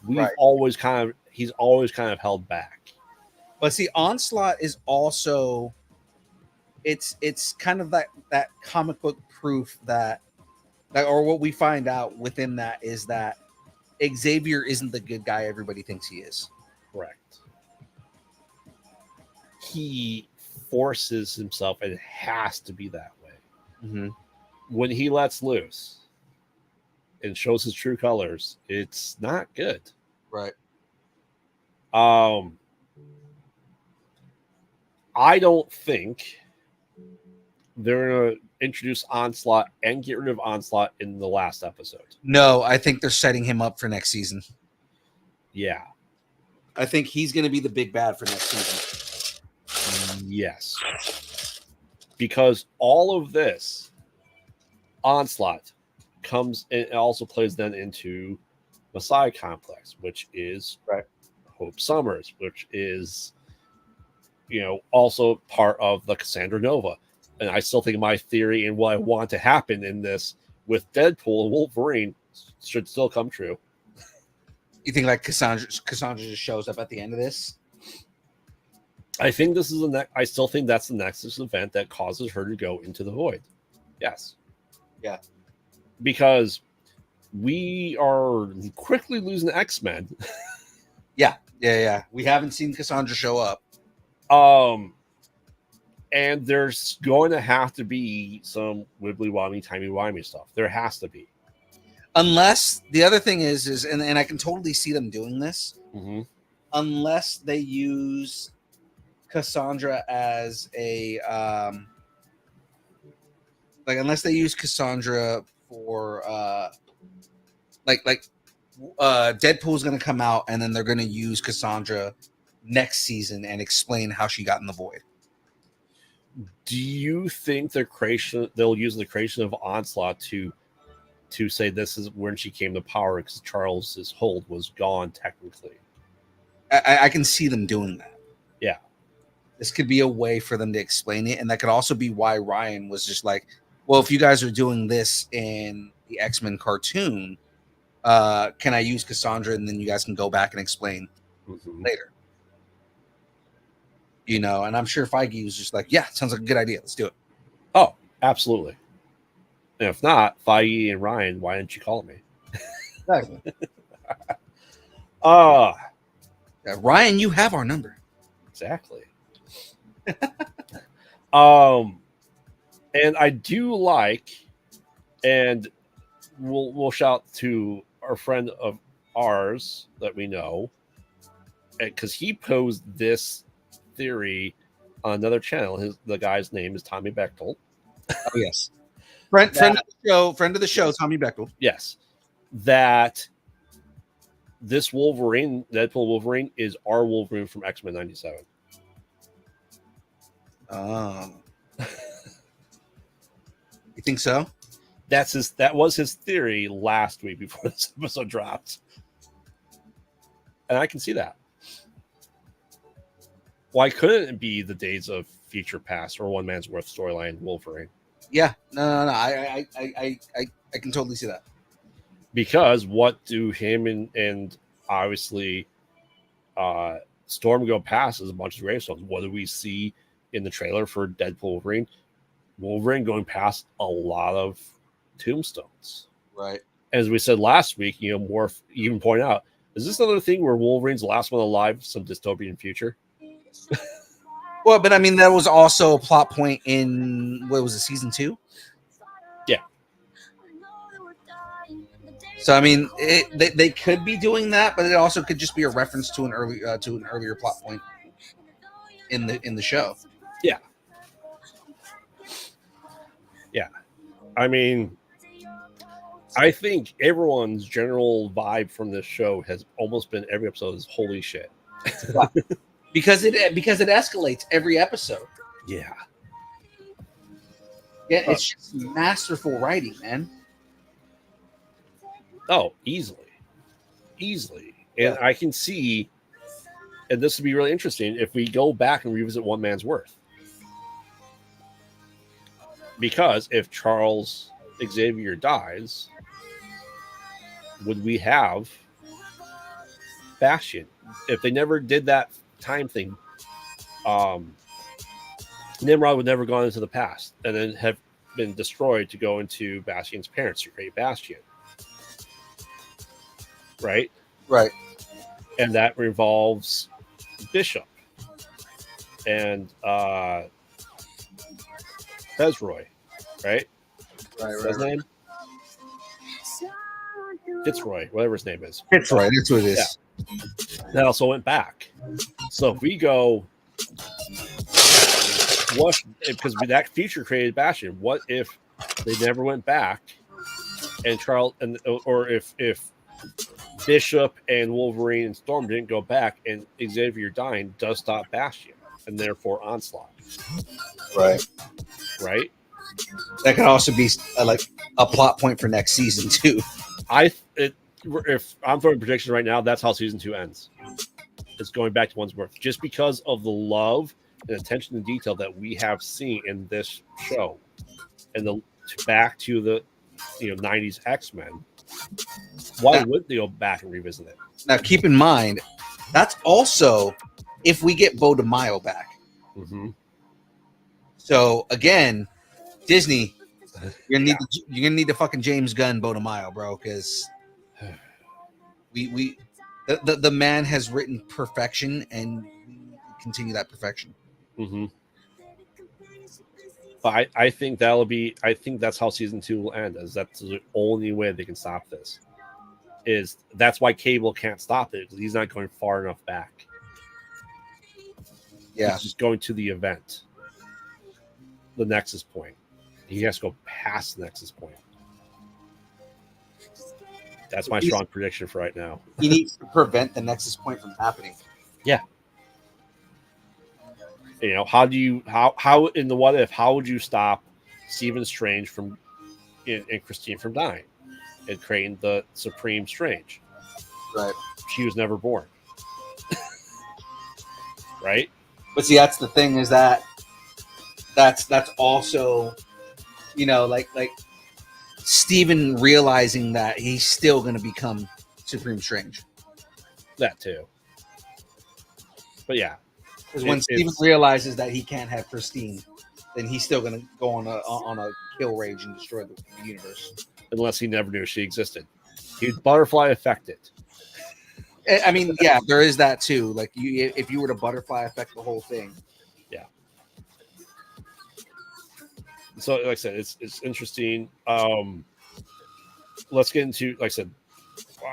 He's always kind of held back. But see, Onslaught is also it's kind of that comic book proof that or what we find out within that is that Xavier isn't the good guy everybody thinks he is. Correct. He forces himself, and it has to be that way. Mm-hmm. When he lets loose and shows his true colors, it's not good. Right. I don't think they're going to introduce Onslaught and get rid of Onslaught in the last episode. No, I think they're setting him up for next season. Yeah. I think he's going to be the big bad for next season. Yes. Because all of this Onslaught comes and also plays then into Messiah Complex, which is Hope Summers, which is, also part of the Cassandra Nova. And I still think my theory and what I want to happen in this with Deadpool and Wolverine should still come true. You think like Cassandra just shows up at the end of this? I think this is I still think that's the Nexus event that causes her to go into the void. Yes. Yeah. Because we are quickly losing X-Men. Yeah. We haven't seen Cassandra show up. And there's going to have to be some wibbly-wobbly, timey-wimey stuff. There has to be. Unless the other thing is and I can totally see them doing this. Mm-hmm. Unless they use Cassandra as a unless they use Cassandra for Deadpool's going to come out and then they're going to use Cassandra next season and explain how she got in the void. Do you think they'll use the creation of Onslaught to say this is when she came to power because Charles's hold was gone technically? I can see them doing that. Yeah. This could be a way for them to explain it, and that could also be why Ryan was just like, well, if you guys are doing this in the X-Men cartoon, can I use Cassandra and then you guys can go back and explain later? And I'm sure Feige was just like, yeah, sounds like a good idea. Let's do it. Oh, absolutely. And if not, Feige and Ryan, why didn't you call me? Exactly. Ryan, you have our number. Exactly. And I do like, and we'll shout to our friend of ours that we know, because he posed this theory on another channel. The guy's name is Tommy Bechtel. Oh yes, friend of the show, Tommy Bechtel. Yes, that this Wolverine, Deadpool Wolverine, is our Wolverine from X-Men 97. Oh, you think so? That was his theory last week before this episode dropped, and I can see that. Why couldn't it be the Days of Future Past or One Man's Worth storyline Wolverine? Yeah, no. I can totally see that. Because what do him and obviously Storm go past as a bunch of gravestones? What do we see in the trailer for Deadpool Wolverine? Wolverine going past a lot of tombstones. Right. As we said last week, Morph even pointed out, is this another thing where Wolverine's the last one alive, some dystopian future? Well, but I mean, that was also a plot point in, what was it, season 2? Yeah. So I mean, they could be doing that, but it also could just be a reference to an earlier plot point in the show. Yeah. Yeah. I mean, I think everyone's general vibe from this show has almost been every episode is holy shit. because it escalates every episode. Yeah. Yeah, it's just masterful writing, man. Oh, easily. And I can see, and this would be really interesting if we go back and revisit One Man's Worth. Because if Charles Xavier dies, would we have Bastion? If they never did that time thing, Nimrod would never gone into the past and then have been destroyed to go into Bastion's parents to create Bastion. Right? Right. And that revolves Bishop and Fitzroy, right? Right. His name? Fitzroy, whatever his name is. Fitzroy, that's what it is. Yeah. That also went back. So if we go, what? Because that feature created Bastion. What if they never went back, and Charles or if Bishop and Wolverine and Storm didn't go back, and Xavier dying does stop Bastion, and therefore Onslaught. Right. Right. That could also be like a plot point for next season too. If I'm throwing predictions right now, that's how season 2 ends. It's going back to Once More, just because of the love and attention to detail that we have seen in this show, and back to the 90s X-Men. Why wouldn't they go back and revisit it? Now, keep in mind, that's also if we get Bo DeMaio back. Mm-hmm. So again, Disney, you're gonna need the fucking James Gunn Bo DeMaio, bro, because the man has written perfection, and we continue that perfection. Mm-hmm. But I think that's how season 2 will end. As that's the only way they can stop this. That's why Cable can't stop it, because he's not going far enough back. Yeah, he's just going to the event, the Nexus point. He has to go past the Nexus point. That's my strong prediction for right now. He needs to prevent the Nexus point from happening. Yeah. How in the what if, how would you stop Stephen Strange from and Christine from dying and creating the Supreme Strange? Right. She was never born. Right? But see, that's the thing, is that's also, like Steven realizing that he's still going to become Supreme Strange. That too. But yeah. Because when Steven realizes that he can't have Christine, then he's still going to go on a kill rage and destroy the universe. Unless he never knew she existed. He'd butterfly affect it. I mean, yeah, there is that too. Like, if you were to butterfly affect the whole thing. Yeah. So, like I said, it's interesting. Let's get into, like I said,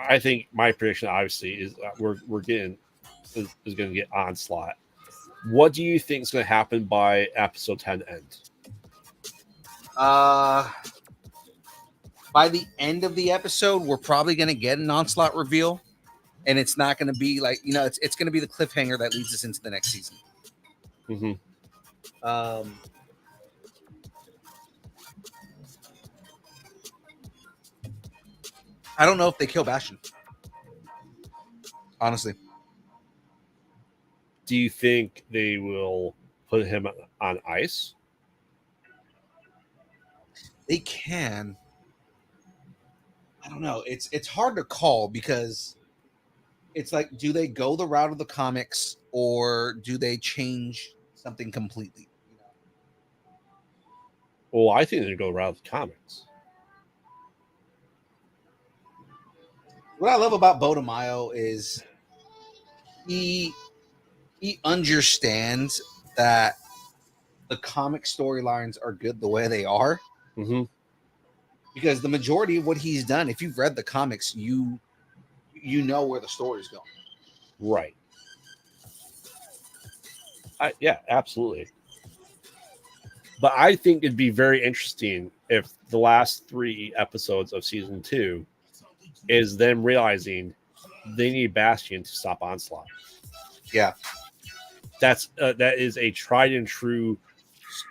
I think my prediction obviously is we're getting is going to get Onslaught. What do you think is going to happen by episode 10 end? By the end of the episode, we're probably going to get an Onslaught reveal, and it's not going to be like, it's going to be the cliffhanger that leads us into the next season. Mm-hmm. I don't know if they kill Bastion. Honestly. Do you think they will put him on ice? They can. I don't know. It's hard to call, because it's like, do they go the route of the comics, or do they change something completely? Well, I think they go around the comics. What I love about Bo DeMaio is he understands that the comic storylines are good the way they are. Mm-hmm. Because the majority of what he's done, if you've read the comics, you know where the story's going. Right. Yeah, absolutely. But I think it'd be very interesting if the last 3 episodes of season 2 is them realizing they need Bastion to stop Onslaught. Yeah. That is a tried and true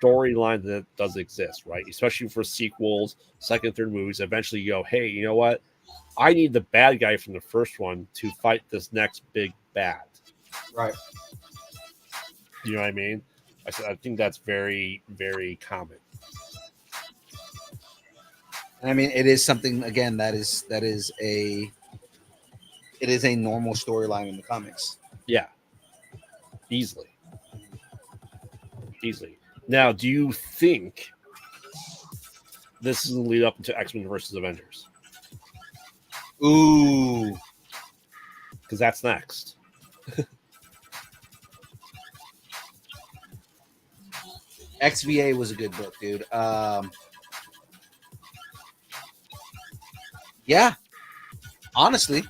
storyline that does exist, right? Especially for sequels, second, third movies. Eventually you go, hey, you know what? I need the bad guy from the first one to fight this next big bad. Right. You know what I mean? I think that's very, very common. And I mean, it is something, again, it is a normal storyline in the comics. Yeah. Easily. Now, do you think this is going to lead up into X-Men versus Avengers? Ooh. Because that's next. XVA was a good book, dude. Yeah. Honestly.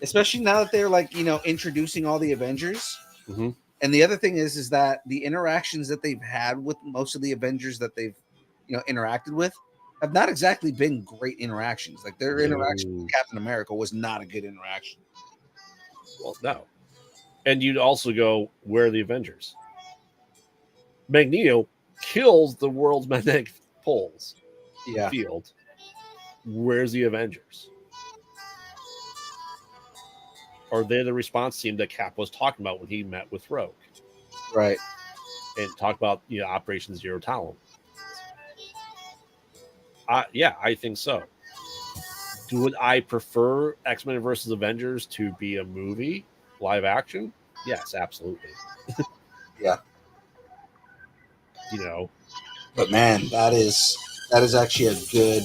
especially now that they're like introducing all the Avengers. Mm-hmm. And the other thing is that the interactions that they've had with most of the Avengers that they've interacted with have not exactly been great interactions. Like their interaction with Captain America was not a good interaction. Well, no. And you'd also go, where are the Avengers? Magneto kills the world's magnetic poles Yeah, field. Where's the Avengers? Are they the response team that Cap was talking about when he met with Rogue right. and talked about Operation Zero Talon? Yeah, I think so. Would I prefer X-Men versus Avengers to be a movie, live action? Yes, absolutely. Yeah. But man, that is actually a good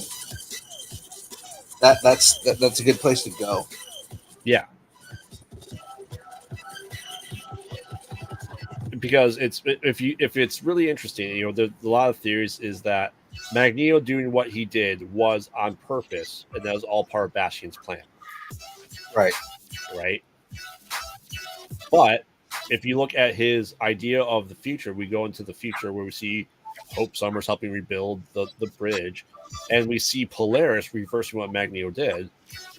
that's a good place to go. Yeah, because if it's really interesting, there's a lot of theories is that Magneto doing what he did was on purpose, and that was all part of Bastion's plan. Right. But if you look at his idea of the future, we go into the future where we see Hope Summers helping rebuild the bridge, and we see Polaris reversing what Magneto did.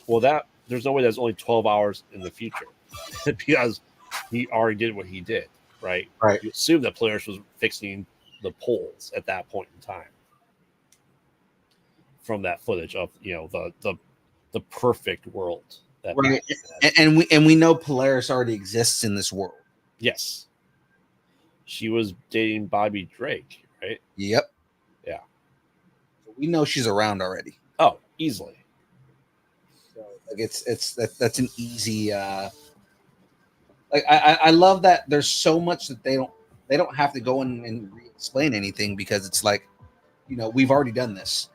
Well, there's no way that's only 12 hours in the future because he already did what he did, right? Right. You assume that Polaris was fixing the poles at that point in time from that footage of the perfect world. Right. And we know Polaris already exists in this world. Yes. She was dating Bobby Drake, right? Yep. Yeah. We know she's around already. Oh, easily. So like that's an easy like I love that there's so much that they don't have to go in and re-explain anything because it's like, we've already done this.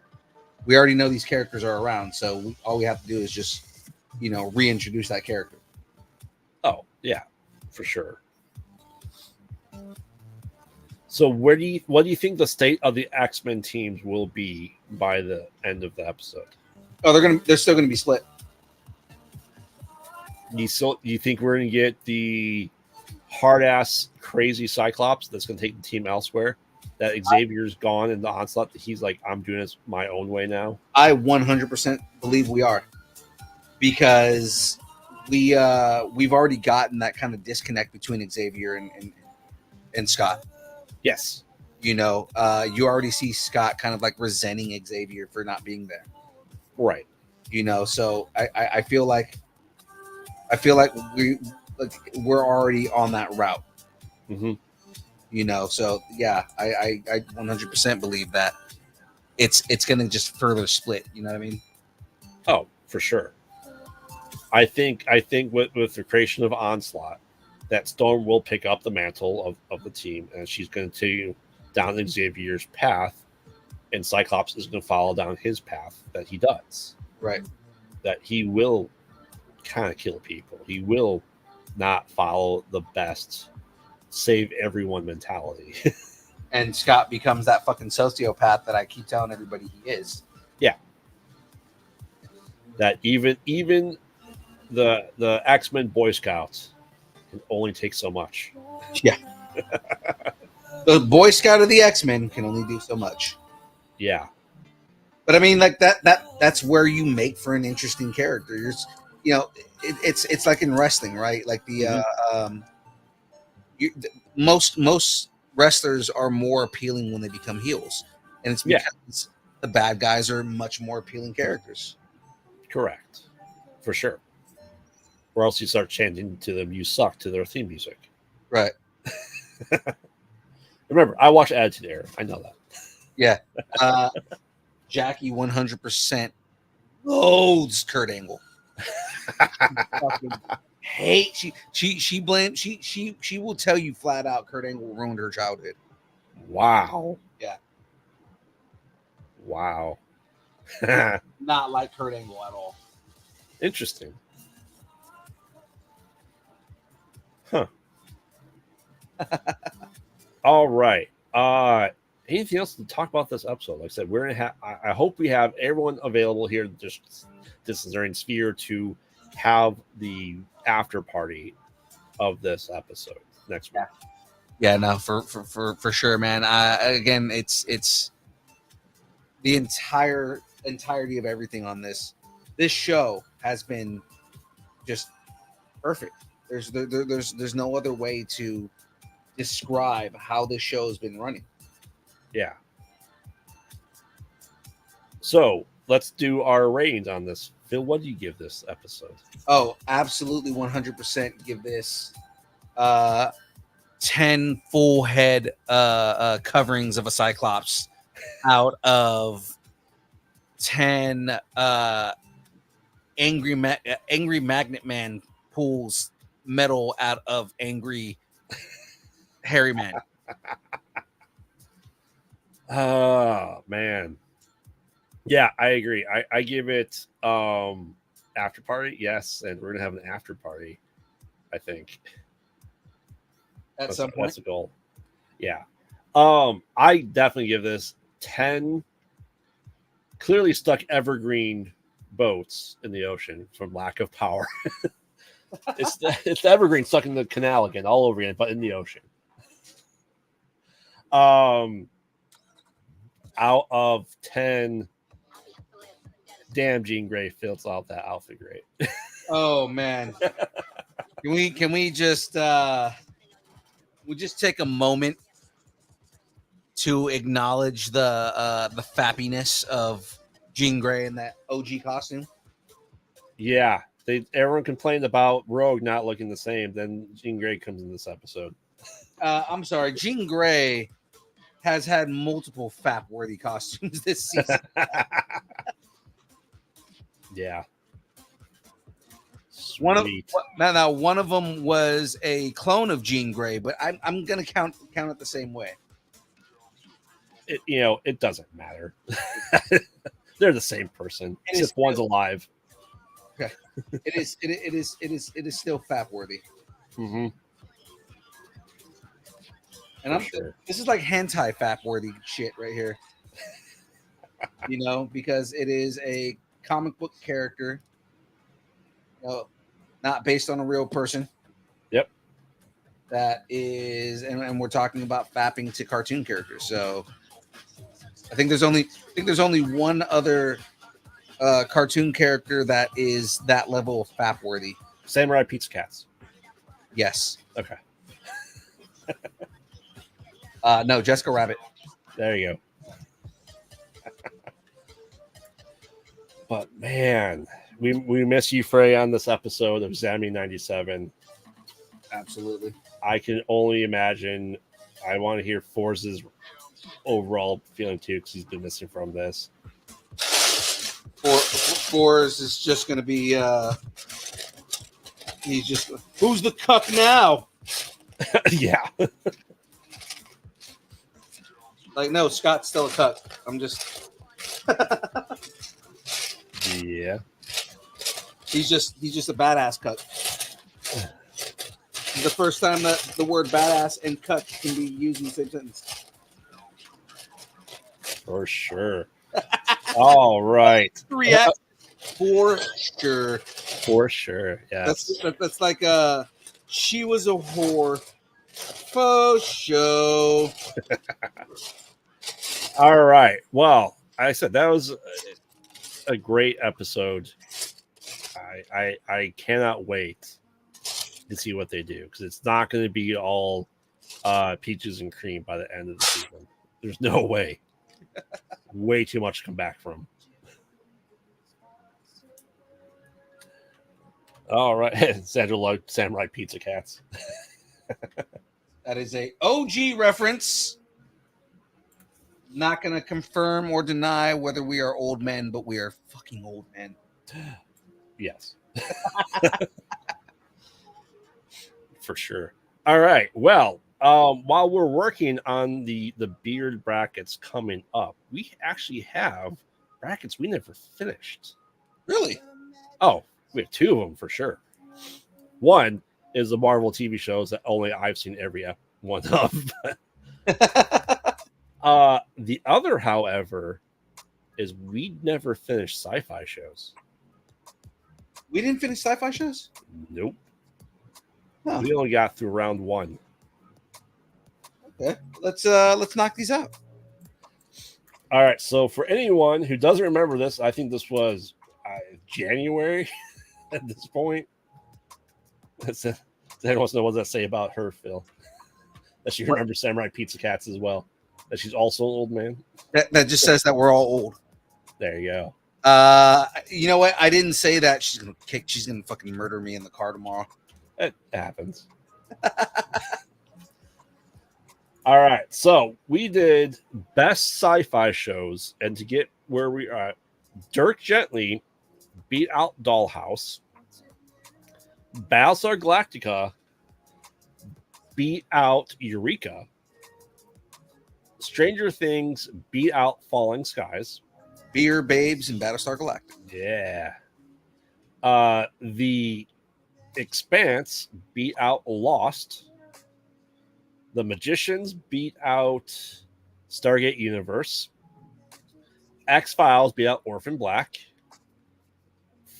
We already know these characters are around, so all we have to do is just reintroduce that character. Oh, yeah, for sure. So what do you think the state of the X-Men teams will be by the end of the episode? Oh, they're still gonna be split. You think we're gonna get the hard ass crazy Cyclops that's gonna take the team elsewhere? That Xavier's gone in the Onslaught, that he's like, I'm doing this my own way now. I 100% believe we are, because we've already gotten that kind of disconnect between Xavier and Scott. Yes. You already see Scott kind of like resenting Xavier for not being there. Right. So I feel like we're already on that route. Mm-hmm. So yeah, I 100% believe that it's gonna just further split. You know what I mean? Oh, for sure. I think with the creation of Onslaught, that Storm will pick up the mantle of the team, and she's going to continue down Xavier's path, and Cyclops is going to follow down his path that he does. Right. That he will kind of kill people. He will not follow the best, save everyone mentality. And Scott becomes that fucking sociopath that I keep telling everybody he is. Yeah. That even the X-Men Boy Scouts can only take so much. Yeah. The Boy Scout of the X-Men can only do so much. Yeah. But I mean, like that's where you make for an interesting character. It's like in wrestling, right? Like most wrestlers are more appealing when they become heels, and it's because the bad guys are much more appealing characters. Correct. For sure. Or else you start chanting to them, "You suck," to their theme music. Right. Remember, I watch Attitude Era. I know that. Yeah. Jackie 100% loathes Kurt Angle. Hate she blames she will tell you flat out Kurt Angle ruined her childhood. Wow. Yeah. Wow. Not like Kurt Angle at all. Interesting. Huh. All right. Anything else to talk about this episode? Like I said, we're gonna have. I hope we have everyone available here. Just this is during Sphere to have the after party of this episode next week. Yeah, no, for sure, man. Again, it's the entirety of everything on this show has been just perfect. There's no other way to describe how this show has been running. Yeah. So let's do our ratings on this. Phil, what do you give this episode? Oh, absolutely 100% give this 10 full head coverings of a Cyclops out of 10 angry Magnet Man pulls metal out of angry hairy man. Oh man. Yeah, I agree. I give it after party, yes, and we're gonna have an after party, I think. At some point. That's a goal. Yeah. I definitely give this 10 clearly stuck evergreen boats in the ocean from lack of power. it's the evergreen stuck in the canal again, all over again, but in the ocean. Out of 10, damn, Jean Grey fills out that outfit great. Oh man. Can we just take a moment to acknowledge the fappiness of Jean Grey in that OG costume? Yeah, everyone complained about Rogue not looking the same. Then Jean Grey comes in this episode. I'm sorry, Jean Grey has had multiple fap-worthy costumes this season. Yeah. One of Sweet. now one of them was a clone of Jean Grey, but I'm gonna count it the same way. It doesn't matter. They're the same person. It's just one's alive. Okay. It is still fap-worthy. Mm-hmm. And Sure. This is like hentai fap-worthy shit right here. Because it is a comic book character, not based on a real person. Yep. That is, and we're talking about fapping to cartoon characters. So I think there's only one other cartoon character that is that level of fap-worthy. Samurai Pizza Cats. Yes. Okay. No, Jessica Rabbit. There you go. But man, we miss you, Frey, on this episode of Zammy 97. Absolutely. I can only imagine. I want to hear Forza's overall feeling too, because he's been missing from this. Forz is just going to be. He's just. Who's the cuck now? Yeah. Like, no, Scott's still a cuck. I'm just. Yeah. He's just a badass cuck. The first time that the word badass and cuck can be used in the same sentence. For sure. All right. React for sure. For sure. Yes. That's like she was a whore. For sure. All right. Well, I said that was a great episode. I cannot wait to see what they do, because it's not going to be all peaches and cream by the end of the season. There's no way. Way too much to come back from. All right. Sandra loved Samurai Pizza Cats. That is a OG reference. Not going to confirm or deny whether we are old men, but we are fucking old men. Yes. For sure. All right. Well, while we're working on the beard brackets coming up, we actually have brackets we never finished. Really? Oh, we have two of them for sure. One is the Marvel TV shows that only I've seen every one of. The other, however, is we never finished sci-fi shows. We didn't finish sci-fi shows. Nope. Huh. We only got through round 1. Okay, let's knock these out. All right. So for anyone who doesn't remember this, I think this was January at this point. Does anyone wants to know what does that say about her, Phil? That she remembers Samurai Pizza Cats as well. That she's also an old man. That just says that we're all old. There you go. You know what? I didn't say that. She's gonna fucking murder me in the car tomorrow. It happens. All right. So we did best sci-fi shows, and to get where we are, Dirk Gently beat out Dollhouse. Battlestar Galactica beat out Eureka. Stranger Things beat out Falling Skies. Beer Babes and Battlestar Galactica. Yeah. The Expanse beat out Lost. The Magicians beat out Stargate Universe. X-Files beat out Orphan Black.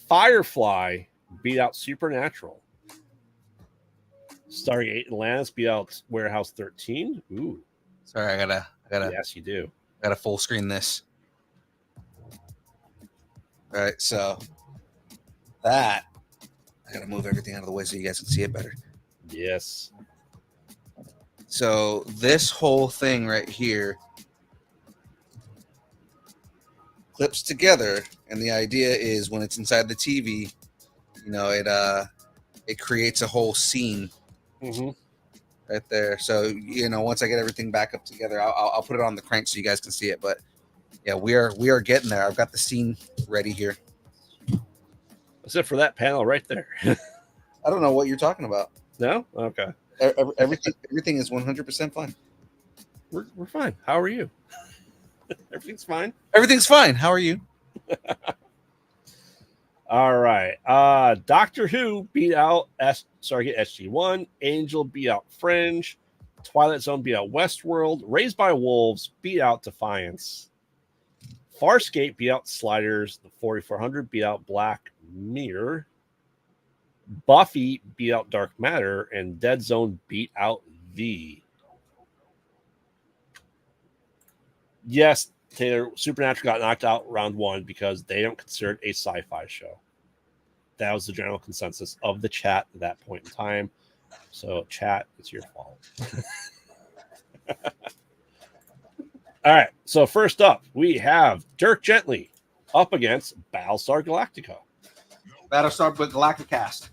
Firefly beat out Supernatural. Stargate Atlantis beat out Warehouse 13. Ooh. Sorry, I gotta. Yes, you do. Gotta full screen this. All right, so that I gotta move everything out of the way so you guys can see it better. Yes. So this whole thing right here clips together, and the idea is when it's inside the TV, you know, it creates a whole scene right there. So you know, once I get everything back up together, I'll put it on the crank so you guys can see it. But yeah, we are getting there. I've got the scene ready here. Except for that panel right there. I don't know what you're talking about. No? Okay. Everything is 100% fine. We're fine. How are you? Everything's fine. Everything's fine. How are you? All right. Doctor Who beat out Stargate SG-1. Angel beat out Fringe. Twilight Zone beat out Westworld. Raised by Wolves beat out Defiance. Farscape beat out Sliders. The 4400 beat out Black Mirror. Buffy beat out Dark Matter. And Dead Zone beat out V. Yes, Taylor, Supernatural got knocked out round 1 because they don't consider it a sci-fi show. That was the general consensus of the chat at that point in time. So, chat, it's your fault. All right. So, first up, we have Dirk Gently up against Battlestar Galactica. Battlestar Galacticast.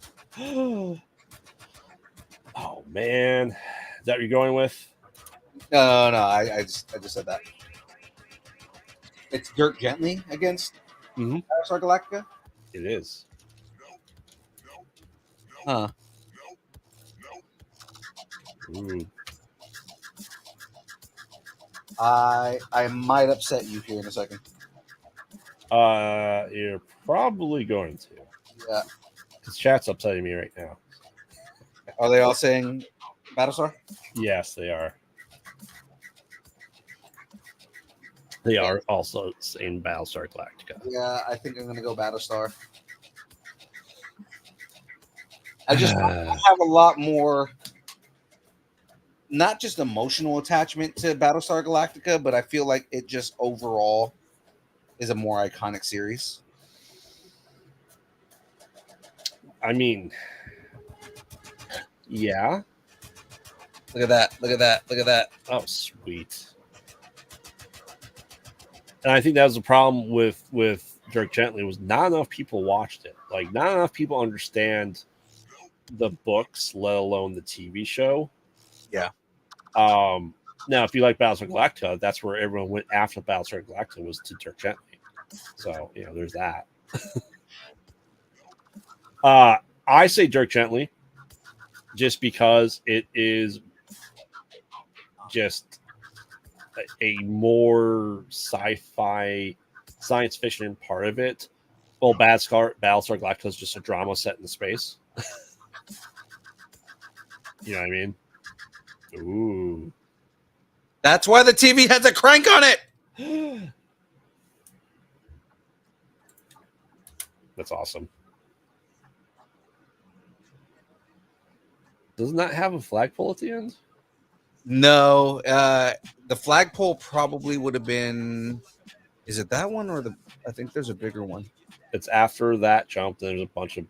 Oh, man. Is that what you're going with? No, I just said that. It's Dirk Gently against Battlestar Galactica? It is. Huh. Ooh. I might upset you here in a second. You're probably going to. Yeah. Because chat's upsetting me right now. Are they all saying Battlestar? Yes, they are. They are also in Battlestar Galactica. Yeah, I think I'm going to go Battlestar. I have a lot more, not just emotional attachment to Battlestar Galactica, but I feel like it just overall is a more iconic series. I mean, yeah. Look at that. Look at that. Look at that. Oh, sweet. And I think that was the problem with Dirk Gently was not enough people watched it. Like, not enough people understand the books, let alone the TV show. Yeah. Now, if you like Battlestar Galactica, that's where everyone went after Battlestar Galactica was to Dirk Gently. So, you know, there's that. I say Dirk Gently just because it is just a more sci-fi science fiction part of it. Well, Battlestar Galactica is just a drama set in space. You know what I mean? Ooh. That's why the TV has a crank on it. That's awesome. Doesn't that have a flagpole at the end? No, the flagpole probably would have been. Is it that one or the? I think there's a bigger one. It's after that jump. There's a bunch of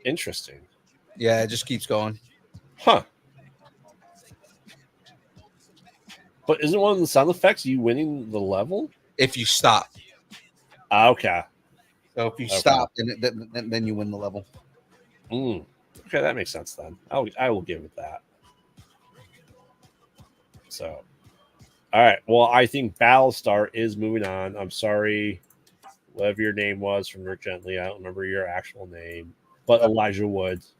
interesting. Yeah, it just keeps going. Huh. But isn't one of the sound effects you winning the level? If you stop. Okay. So if you Okay. stop, then you win the level. Okay, that makes sense then. I will give it that. So, all right. Well, I think Battlestar is moving on. I'm sorry, whatever your name was from Rick Gently. I don't remember your actual name, but Elijah Woods.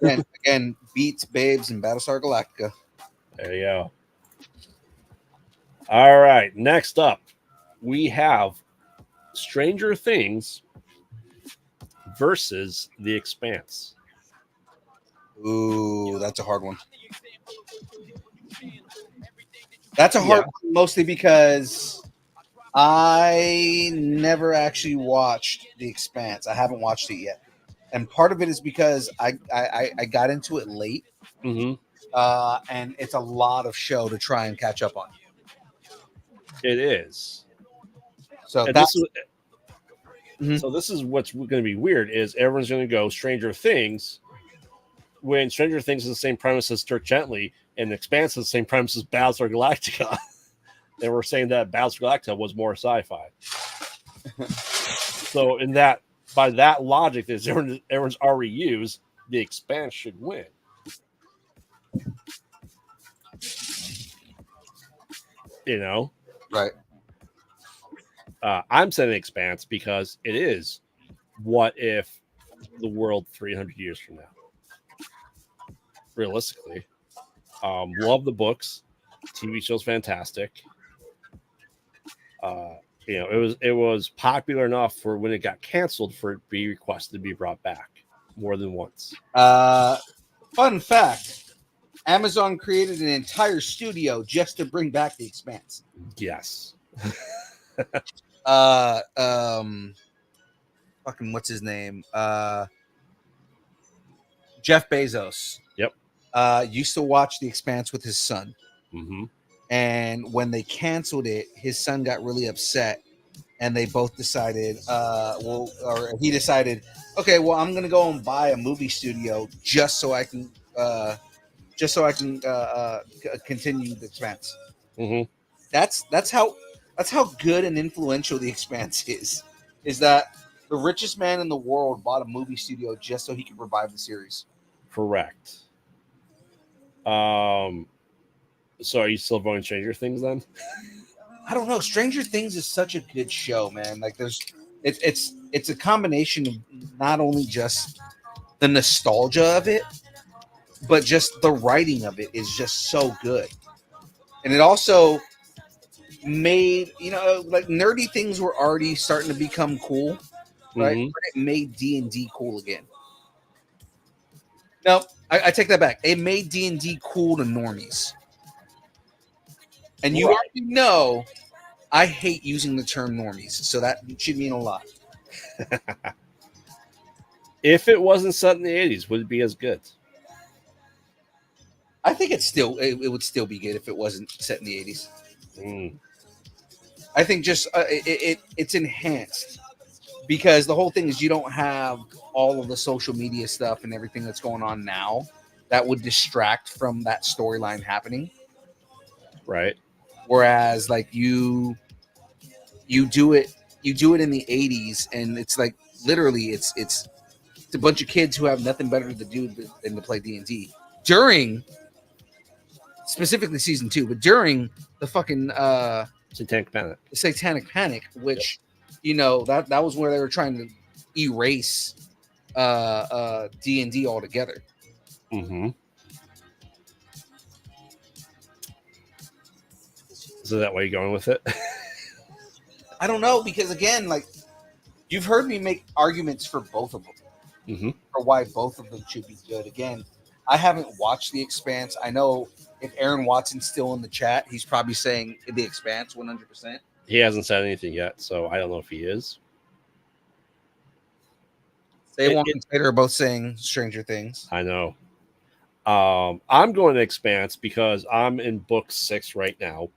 Again, beats Babes and Battlestar Galactica. There you go. All right. Next up, we have Stranger Things versus The Expanse. Ooh, that's a hard one. That's a hard one, mostly because I never actually watched The Expanse. I haven't watched it yet, and part of it is because I got into it late, Mm-hmm. and it's a lot of show to try and catch up on. It is. So And that's so this is what's going to be weird is everyone's going to go Stranger Things when Stranger Things is the same premise as Dirk Gently and Expanse is the same premise as Battlestar Galactica. And we're saying that Battlestar Galactica was more sci-fi. So in that, by that logic, that everyone's already used, The Expanse should win. You know? right. I'm saying The Expanse because it is what if the world 300 years from now. Realistically, love the books. TV show's fantastic. It was popular enough for when it got canceled for it to be requested to be brought back more than once. Fun fact: Amazon created an entire studio just to bring back The Expanse. Yes. Fucking what's his name? Jeff Bezos. Yep. Used to watch The Expanse with his son. Mm-hmm. And when they canceled it, his son got really upset, and they both decided, he decided, okay, well, I'm gonna go and buy a movie studio just so I can continue The Expanse. Mm-hmm. That's how good and influential The Expanse is. Is that the richest man in the world bought a movie studio just so he could revive the series? Correct. So are you still voting Stranger Things then? I don't know. Stranger Things is such a good show, man. Like it's a combination of not only just the nostalgia of it, but just the writing of it is just so good. And it also made, like nerdy things were already starting to become cool, right? Mm-hmm. But it made D&D cool again. No, I take that back. It made D&D cool to normies. And you Right. already know I hate using the term normies, so that should mean a lot. If it wasn't set in the 80s, would it be as good? I think it would still be good if it wasn't set in the 80s. Mm. I think just it's enhanced because the whole thing is you don't have all of the social media stuff and everything that's going on now that would distract from that storyline happening. Right. Whereas like you do it in the 80s and it's like literally it's a bunch of kids who have nothing better to do than to play D&D during specifically season 2, but during the fucking Satanic Panic, which that was where they were trying to erase D&D altogether. Mm-hmm. So that way you're going with it? I don't know, because again, like you've heard me make arguments for both of them, Mm-hmm. for why both of them should be good. Again, I haven't watched The Expanse. I know if Aaron Watson's still in the chat, he's probably saying The Expanse 100%. He hasn't said anything yet, so I don't know if he is. They want and Tater are both saying Stranger Things. I know. I'm going to Expanse because I'm in book 6 right now,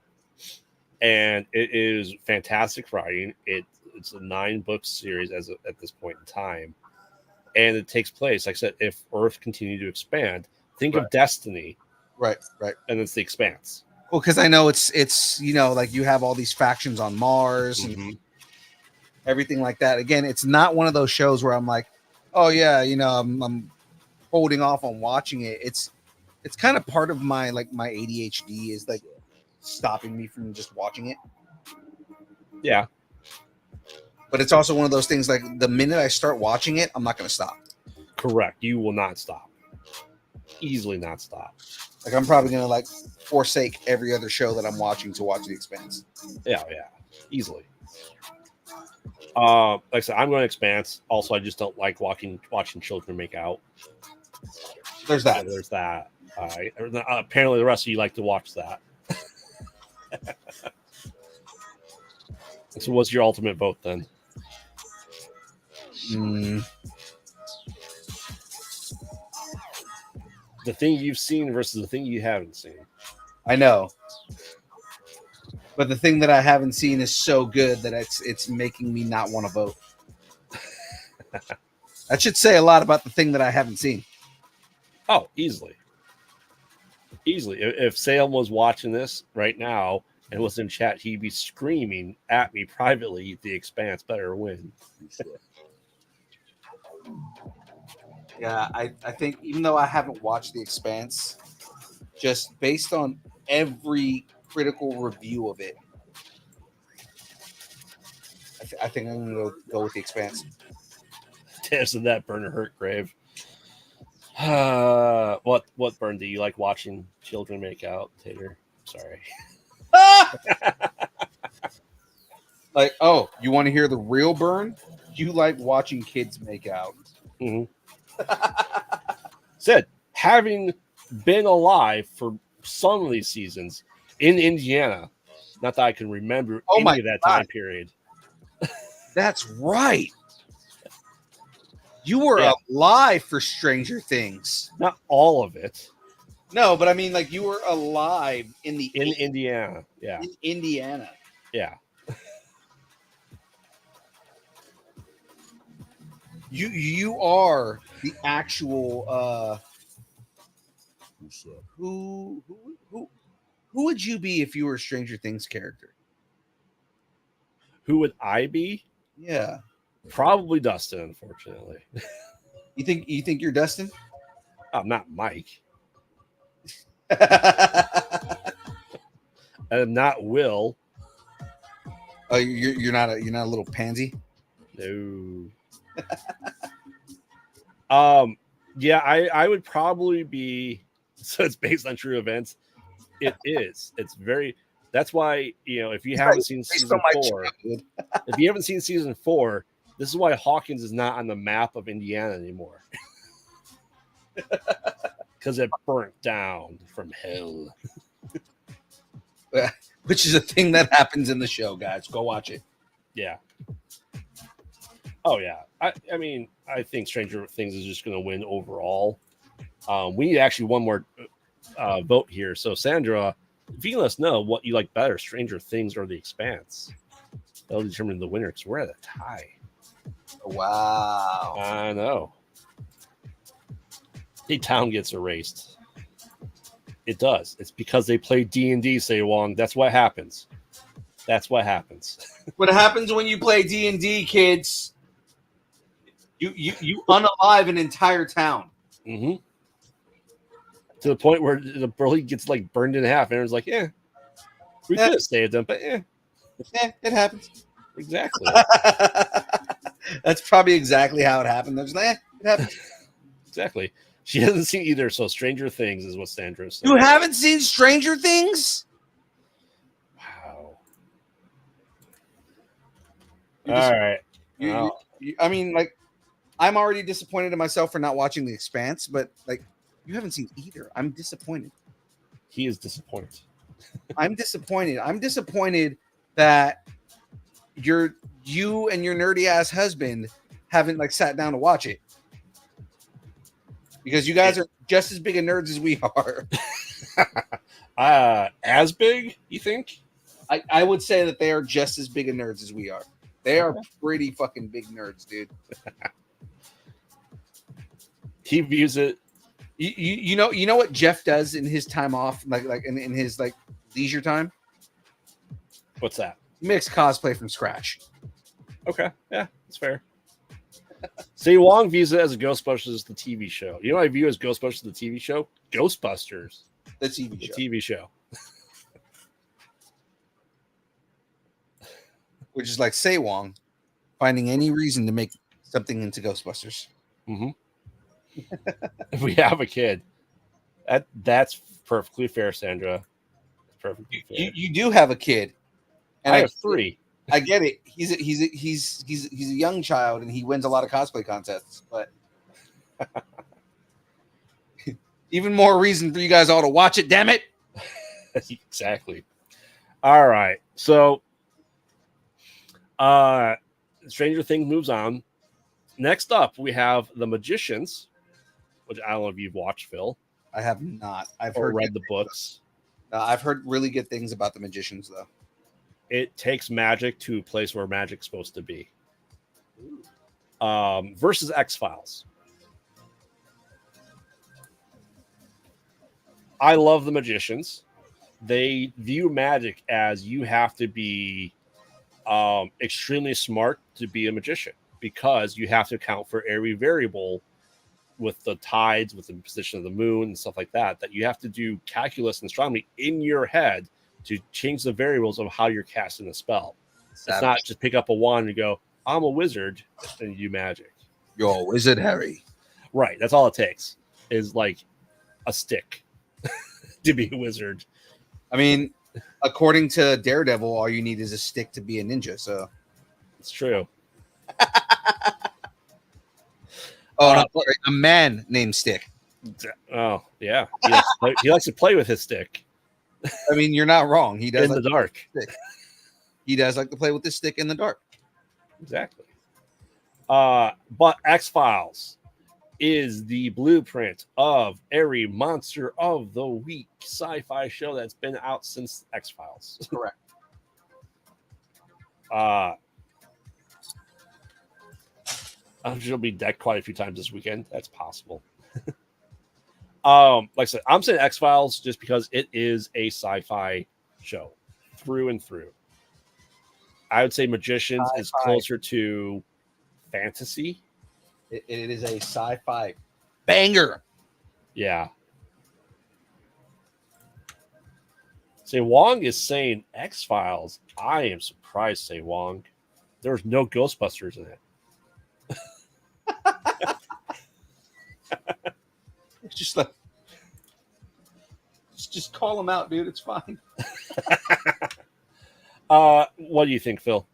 and it is fantastic writing. It's a 9-book series at this point in time, and it takes place, like I said, if Earth continued to expand. Think of Destiny, Right. and it's the Expanse. Well, because I know it's like you have all these factions on Mars and everything like that. Again, it's not one of those shows where I'm like, oh yeah, I'm holding off on watching it. It's kind of part of my my ADHD is like stopping me from just watching it. Yeah, But it's also one of those things like the minute I start watching it, I'm not going to stop. correct. You will not stop. Easily not stop. Like I'm probably going to like forsake every other show that I'm watching to watch The Expanse. Yeah, easily. Like I said, I'm going to Expanse. Also, I just don't like watching children make out. There's that. There's that. Apparently, the rest of you like to watch that. So, what's your ultimate vote then? The thing you've seen versus the thing you haven't seen. I know. But the thing that I haven't seen is so good that it's making me not want to vote. That should say a lot about the thing that I haven't seen. Oh, easily. If Salem was watching this right now and was in chat, he'd be screaming at me privately, The Expanse better win. Yeah, I think even though I haven't watched The Expanse, just based on every critical review of it, I think I'm going to go with The Expanse. Isn't that burn or hurt grave? What burn do you like watching children make out, Tater? Sorry. Like, oh, you want to hear the real burn? You like watching kids make out. Mm-hmm. Said, having been alive for some of these seasons in Indiana, not that I can remember any of that time period. That's right. You were alive for Stranger Things. Not all of it. No, but I mean, like you were alive in Indiana. Yeah. In Indiana. Yeah. You are the actual who would you be if you were a Stranger Things character? Who would I be? Yeah. Probably Dustin, unfortunately. You think you're Dustin? I'm not Mike. I'm not Will. Oh, you're not a little pansy? No. Yeah, I would probably be. So it's based on true events. It is. It's very. That's why, if you haven't seen season 4, if you haven't seen season 4, this is why Hawkins is not on the map of Indiana anymore. Because it burnt down from hell. Which is a thing that happens in the show, guys. Go watch it. Yeah. Oh, yeah. I mean, I think Stranger Things is just going to win overall. We need actually one more vote here. So, Sandra, if you can let us know what you like better, Stranger Things or The Expanse, that'll determine the winner because we're at a tie. Wow. I know. The town gets erased. It does. It's because they play D&D, say Wong. That's what happens. That's what happens. What happens when you play D&D, kids? You unalive an entire town. Mm-hmm. To the point where the burly gets like burned in half, and everyone's like, "Yeah, we could have saved them, but it happens." Exactly. That's probably exactly how it happened. There's it happens. Exactly. She hasn't seen either, so Stranger Things is what Sandra said. You haven't seen Stranger Things? Wow. All right. I mean, like, I'm already disappointed in myself for not watching The Expanse, but like, you haven't seen either. I'm disappointed. He is disappointed. I'm disappointed. I'm disappointed that you and your nerdy ass husband haven't like sat down to watch it. Because you guys are just as big a nerds as we are. As big, you think? I would say that they are just as big a nerds as we are. They are pretty fucking big nerds, dude. He views it. You know what Jeff does in his time off, like in his like leisure time? What's that? He makes cosplay from scratch. Okay, yeah, that's fair. Say Wong views it as a Ghostbusters, the TV show. You know what I view as Ghostbusters, the TV show? Ghostbusters, The TV the show. TV show. Which is like Say Wong finding any reason to make something into Ghostbusters. Mm-hmm. If we have a kid, that's perfectly fair, Sandra. It's perfectly fair. You do have a kid, and I have 3. I get it. He's a young child, and he wins a lot of cosplay contests. But even more reason for you guys all to watch it. Damn it! Exactly. All right. So, Stranger Things moves on. Next up, we have The Magicians, which I don't know if you've watched, Phil. I have not. I've Or heard read the books. I've heard really good things about The Magicians, though. It takes magic to a place where magic's supposed to be. Versus X-Files. I love The Magicians. They view magic as you have to be extremely smart to be a magician, because you have to account for every variable with the tides, with the position of the moon and stuff like that, that you have to do calculus and astronomy in your head to change the variables of how you're casting a spell. It's not just pick up a wand and go, I'm a wizard, and you do magic. You're a wizard, Harry. Right. That's all it takes, is like a stick to be a wizard. I mean, according to Daredevil, all you need is a stick to be a ninja. So It's true. no, a man named Stick. Oh, yeah. He likes to play with his stick I mean, you're not wrong. He does in the dark. He does like to play with the stick in the dark. Exactly. But X-Files is the blueprint of every Monster of the Week sci-fi show that's been out since X-Files. Correct. I'm sure it'll be decked quite a few times this weekend. That's possible. Like I said, I'm saying X-Files just because it is a sci-fi show through and through. I would say Magicians is closer to fantasy. It is a sci-fi banger. Yeah. Say Wong is saying X-Files. I am surprised, Say Wong. There's no Ghostbusters in it. It's just like, just call him out, dude. It's fine. What do you think, Phil?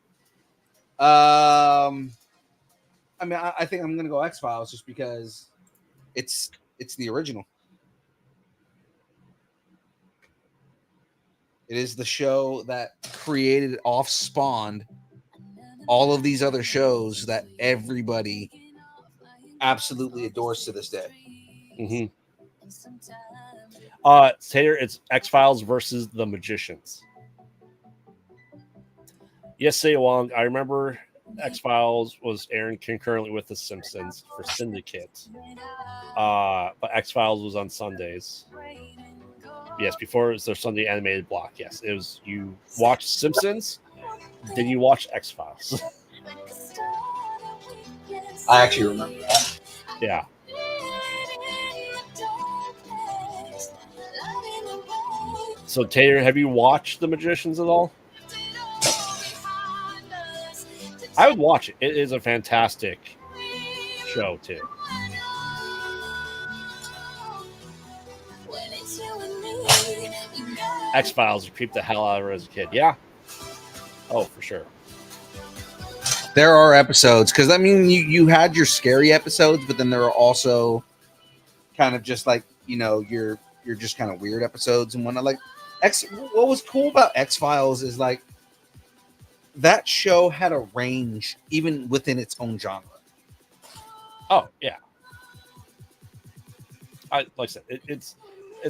I mean, I think I'm gonna go X-Files just because it's the original. It is the show that created spawned all of these other shows that everybody absolutely adores to this day. Mm-hmm. Taylor, it's X-Files versus The Magicians. Yes, Say Wong. I remember X-Files was airing concurrently with The Simpsons for Syndicate. But X-Files was on Sundays. Yes, before it was their Sunday animated block. Yes, it was, you watch Simpsons, then you watch X-Files. I actually remember that. Yeah. So, Taylor, have you watched The Magicians at all? I would watch it. It is a fantastic show, too. X-Files creeped the hell out of her as a kid. Yeah. Oh, for sure. There are episodes, because I mean, you had your scary episodes, but then there are also kind of just like, you know, you're just kind of weird episodes and whatnot. Like what was cool about X-Files is like that show had a range even within its own genre. Oh, yeah. like I said, it's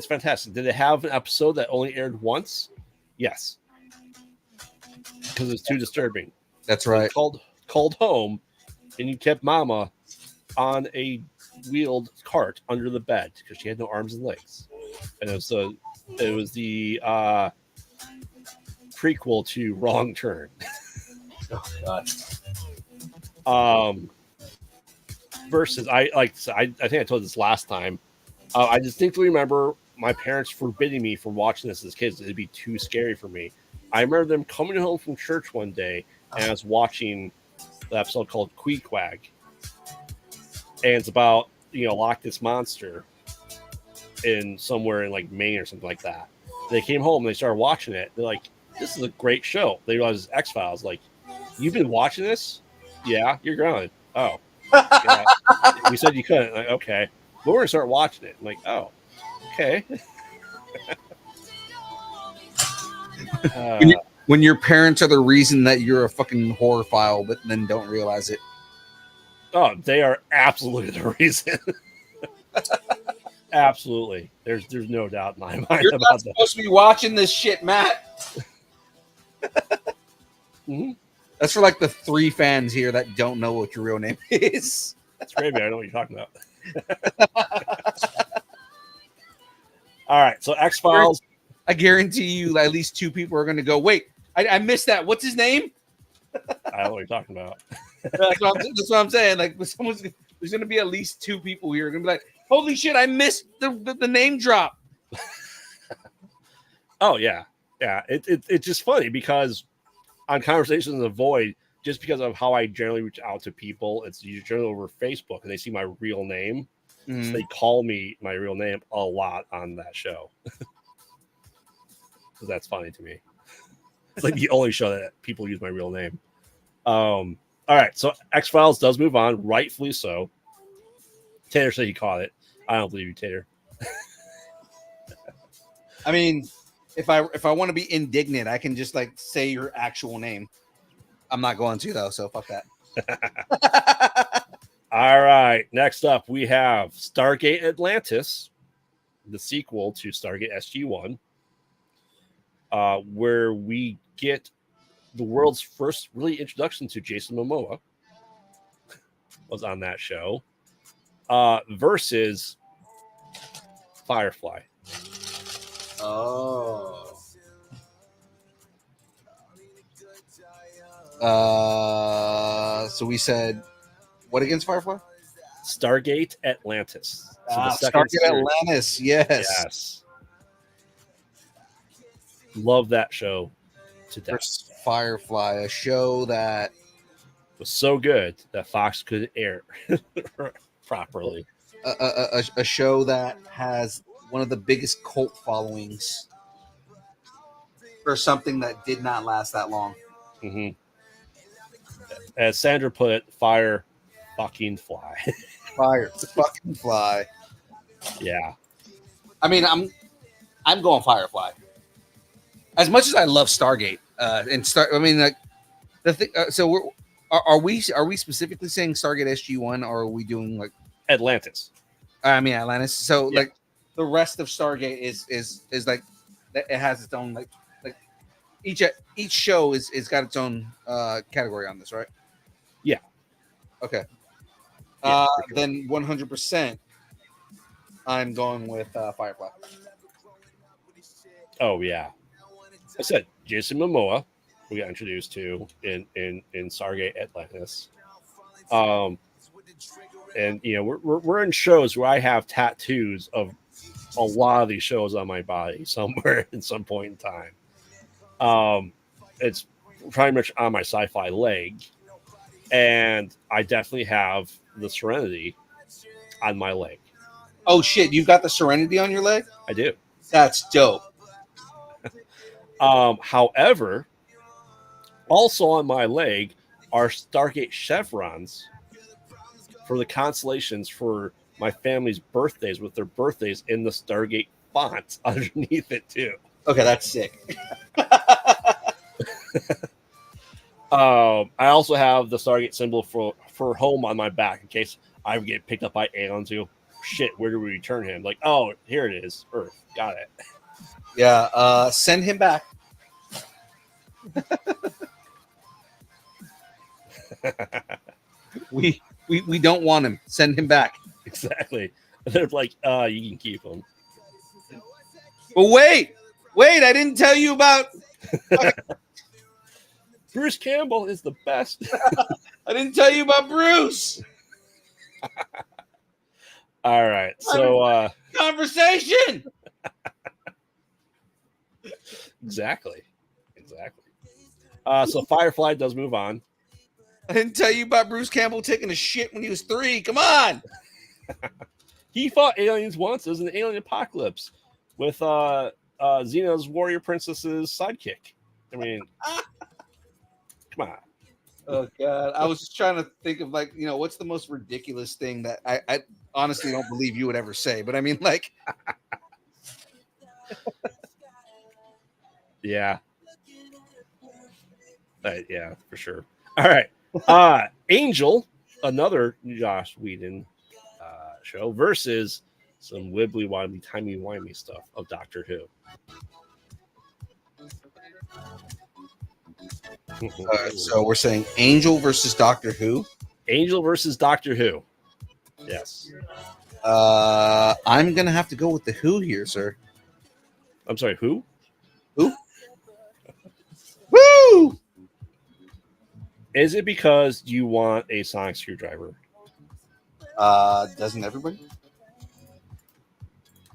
fantastic. Did it have an episode that only aired once? Yes, because it's too disturbing. That's right. Called home, and you kept Mama on a wheeled cart under the bed because she had no arms and legs, and it was the prequel to Wrong Turn. Oh God. Versus, I think I told this last time. I distinctly remember my parents forbidding me from watching this as kids. It'd be too scary for me. I remember them coming home from church one day, and I was watching the episode called Queequeg, and it's about Loch Ness Monster in somewhere in like Maine or something like that. They came home and they started watching it. They're like, "This is a great show." They realized it's X-Files. Like, you've been watching this? Yeah, you're grounded. Oh, yeah. We said you couldn't. Like, okay, but we're gonna start watching it. I'm like, oh, okay. When your parents are the reason that you're a fucking horrorphile, but then don't realize it. Oh, they are absolutely the reason. Absolutely. There's no doubt in my mind You're about not supposed to be watching this shit, Matt. Mm-hmm. That's for like the 3 fans here that don't know what your real name is. That's great, man. I know what you're talking about. All right, so X-Files. I guarantee you at least 2 people are going to go, wait, I missed that. What's his name? I know what you're talking about. That's what I'm saying. Like, there's going to be at least 2 people here going to be like, holy shit, I missed the name drop. Oh, yeah. Yeah, it's just funny because on Conversations in the Void, just because of how I generally reach out to people, it's usually over Facebook, and they see my real name. Mm-hmm. So they call me my real name a lot on that show. Because that's funny to me. It's like the only show that people use my real name. All right, so X-Files does move on, rightfully so. Tater said he caught it. I don't believe you, Tater. I mean, if I want to be indignant, I can just like say your actual name. I'm not going to though, so fuck that. All right, next up we have Stargate Atlantis, the sequel to Stargate SG-1, where we get the world's first really introduction to Jason Momoa. Was on that show. Versus Firefly. Oh. So we said what against Firefly? Stargate Atlantis. So the Stargate series. Atlantis. Yes. Yes. Love that show to death. Versus Firefly, a show that Was so good that Fox could air properly. a show that has one of the biggest cult followings for something that did not last that long. Mm-hmm. As Sandra put it, fire fucking fly. Fire fucking fly. Yeah. I mean, I'm going Firefly. As much as I love Stargate, I mean, like the thing. So are we specifically saying Stargate SG-1, or are we doing like Atlantis? I mean Atlantis. So Yeah. like the rest of Stargate is like it has its own like each show is got its own category on this, right? Yeah. Okay. Yeah, for sure. Then 100%, I'm going with Firefly. Oh yeah. I said Jason Momoa, we got introduced to in Stargate Atlantis. And we're in shows where I have tattoos of a lot of these shows on my body somewhere in some point in time. It's pretty much on my sci-fi leg, and I definitely have the Serenity on my leg. Oh shit, you've got the Serenity on your leg? I do. That's dope. However, also on my leg are Stargate chevrons for the constellations for my family's birthdays, with their birthdays in the Stargate font underneath it too. Okay, that's sick. I also have the Stargate symbol for home on my back in case I get picked up by aliens too. shit, where do we return him? Like, oh, here it is, Earth. Got it. Yeah, send him back. we don't want him. Send him back. Exactly. They're like, you can keep him. But wait, I didn't tell you about. Bruce Campbell is the best. I didn't tell you about Bruce. All right, so conversation. Exactly. So Firefly does move on. I didn't tell you about Bruce Campbell taking a shit when he was 3. Come on. He fought aliens once. It was an alien apocalypse with Xena's warrior princess's sidekick. I mean, come on. Oh God, I was just trying to think of like, what's the most ridiculous thing that I honestly don't believe you would ever say, but I mean, like, yeah, yeah, for sure. All right, Angel, another Joss Whedon show versus some wibbly wobbly timey wimey stuff of Doctor Who. So we're saying Angel versus Doctor Who. Angel versus Doctor Who. Yes. I'm gonna have to go with the Who here, sir. I'm sorry, who? Who? Woo! Is it because you want a sonic screwdriver? Doesn't everybody?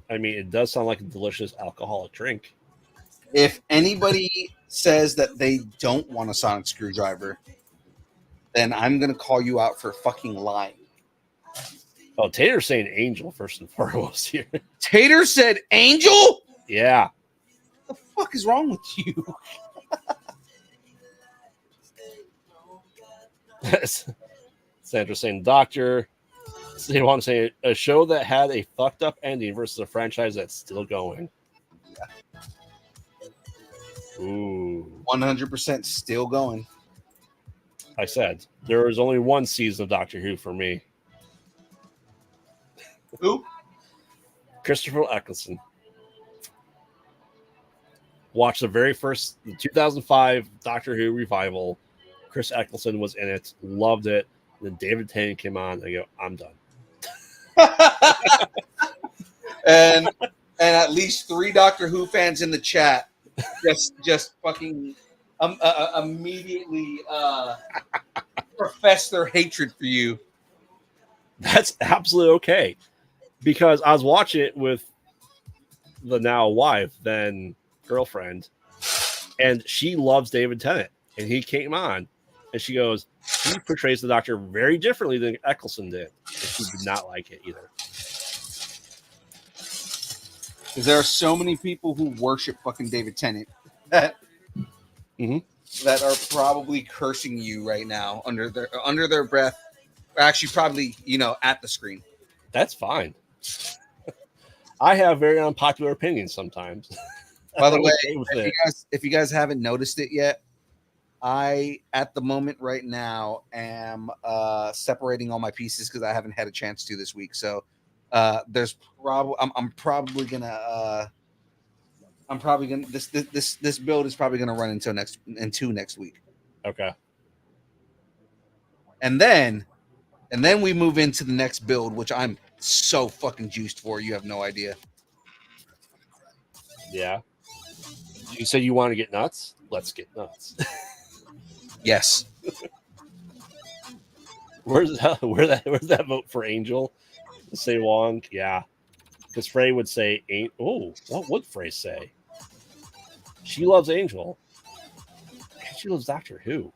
I mean, it does sound like a delicious alcoholic drink. If anybody says that they don't want a sonic screwdriver, then I'm gonna call you out for fucking lying. Oh, Tater's saying Angel first and foremost here. Tater said Angel? Yeah. What the fuck is wrong with you? Sandra saying Doctor. They want to say a show that had a fucked up ending versus a franchise that's still going. Ooh. 100% still going. I said there was only one season of Doctor Who for me. Who? Christopher Eccleston. Watched the very first 2005 Doctor Who revival. Chris Eccleston was in it. Loved it. And then David Tennant came on. I go, I'm done. and at least 3 Doctor Who fans in the chat just fucking immediately profess their hatred for you. That's absolutely okay, because I was watching it with the now wife, then girlfriend, and she loves David Tennant, and he came on, and she goes, he portrays the Doctor very differently than Eccleston did, and she did not like it either. Because there are so many people who worship fucking David Tennant that that are probably cursing you right now under their breath. Actually, probably at the screen. That's fine. I have very unpopular opinions sometimes. By the way, if you guys haven't noticed it yet, I at the moment right now am separating all my pieces because I haven't had a chance to this week. So there's I'm probably gonna this build is probably gonna run until next week. Okay. And then we move into the next build, which I'm so fucking juiced for. You have no idea. Yeah. You said you want to get nuts? Let's get nuts. Yes. Where's that vote for Angel? Say Wong? Yeah. Because Frey would say, oh, what would Frey say? She loves Angel. She loves Doctor Who.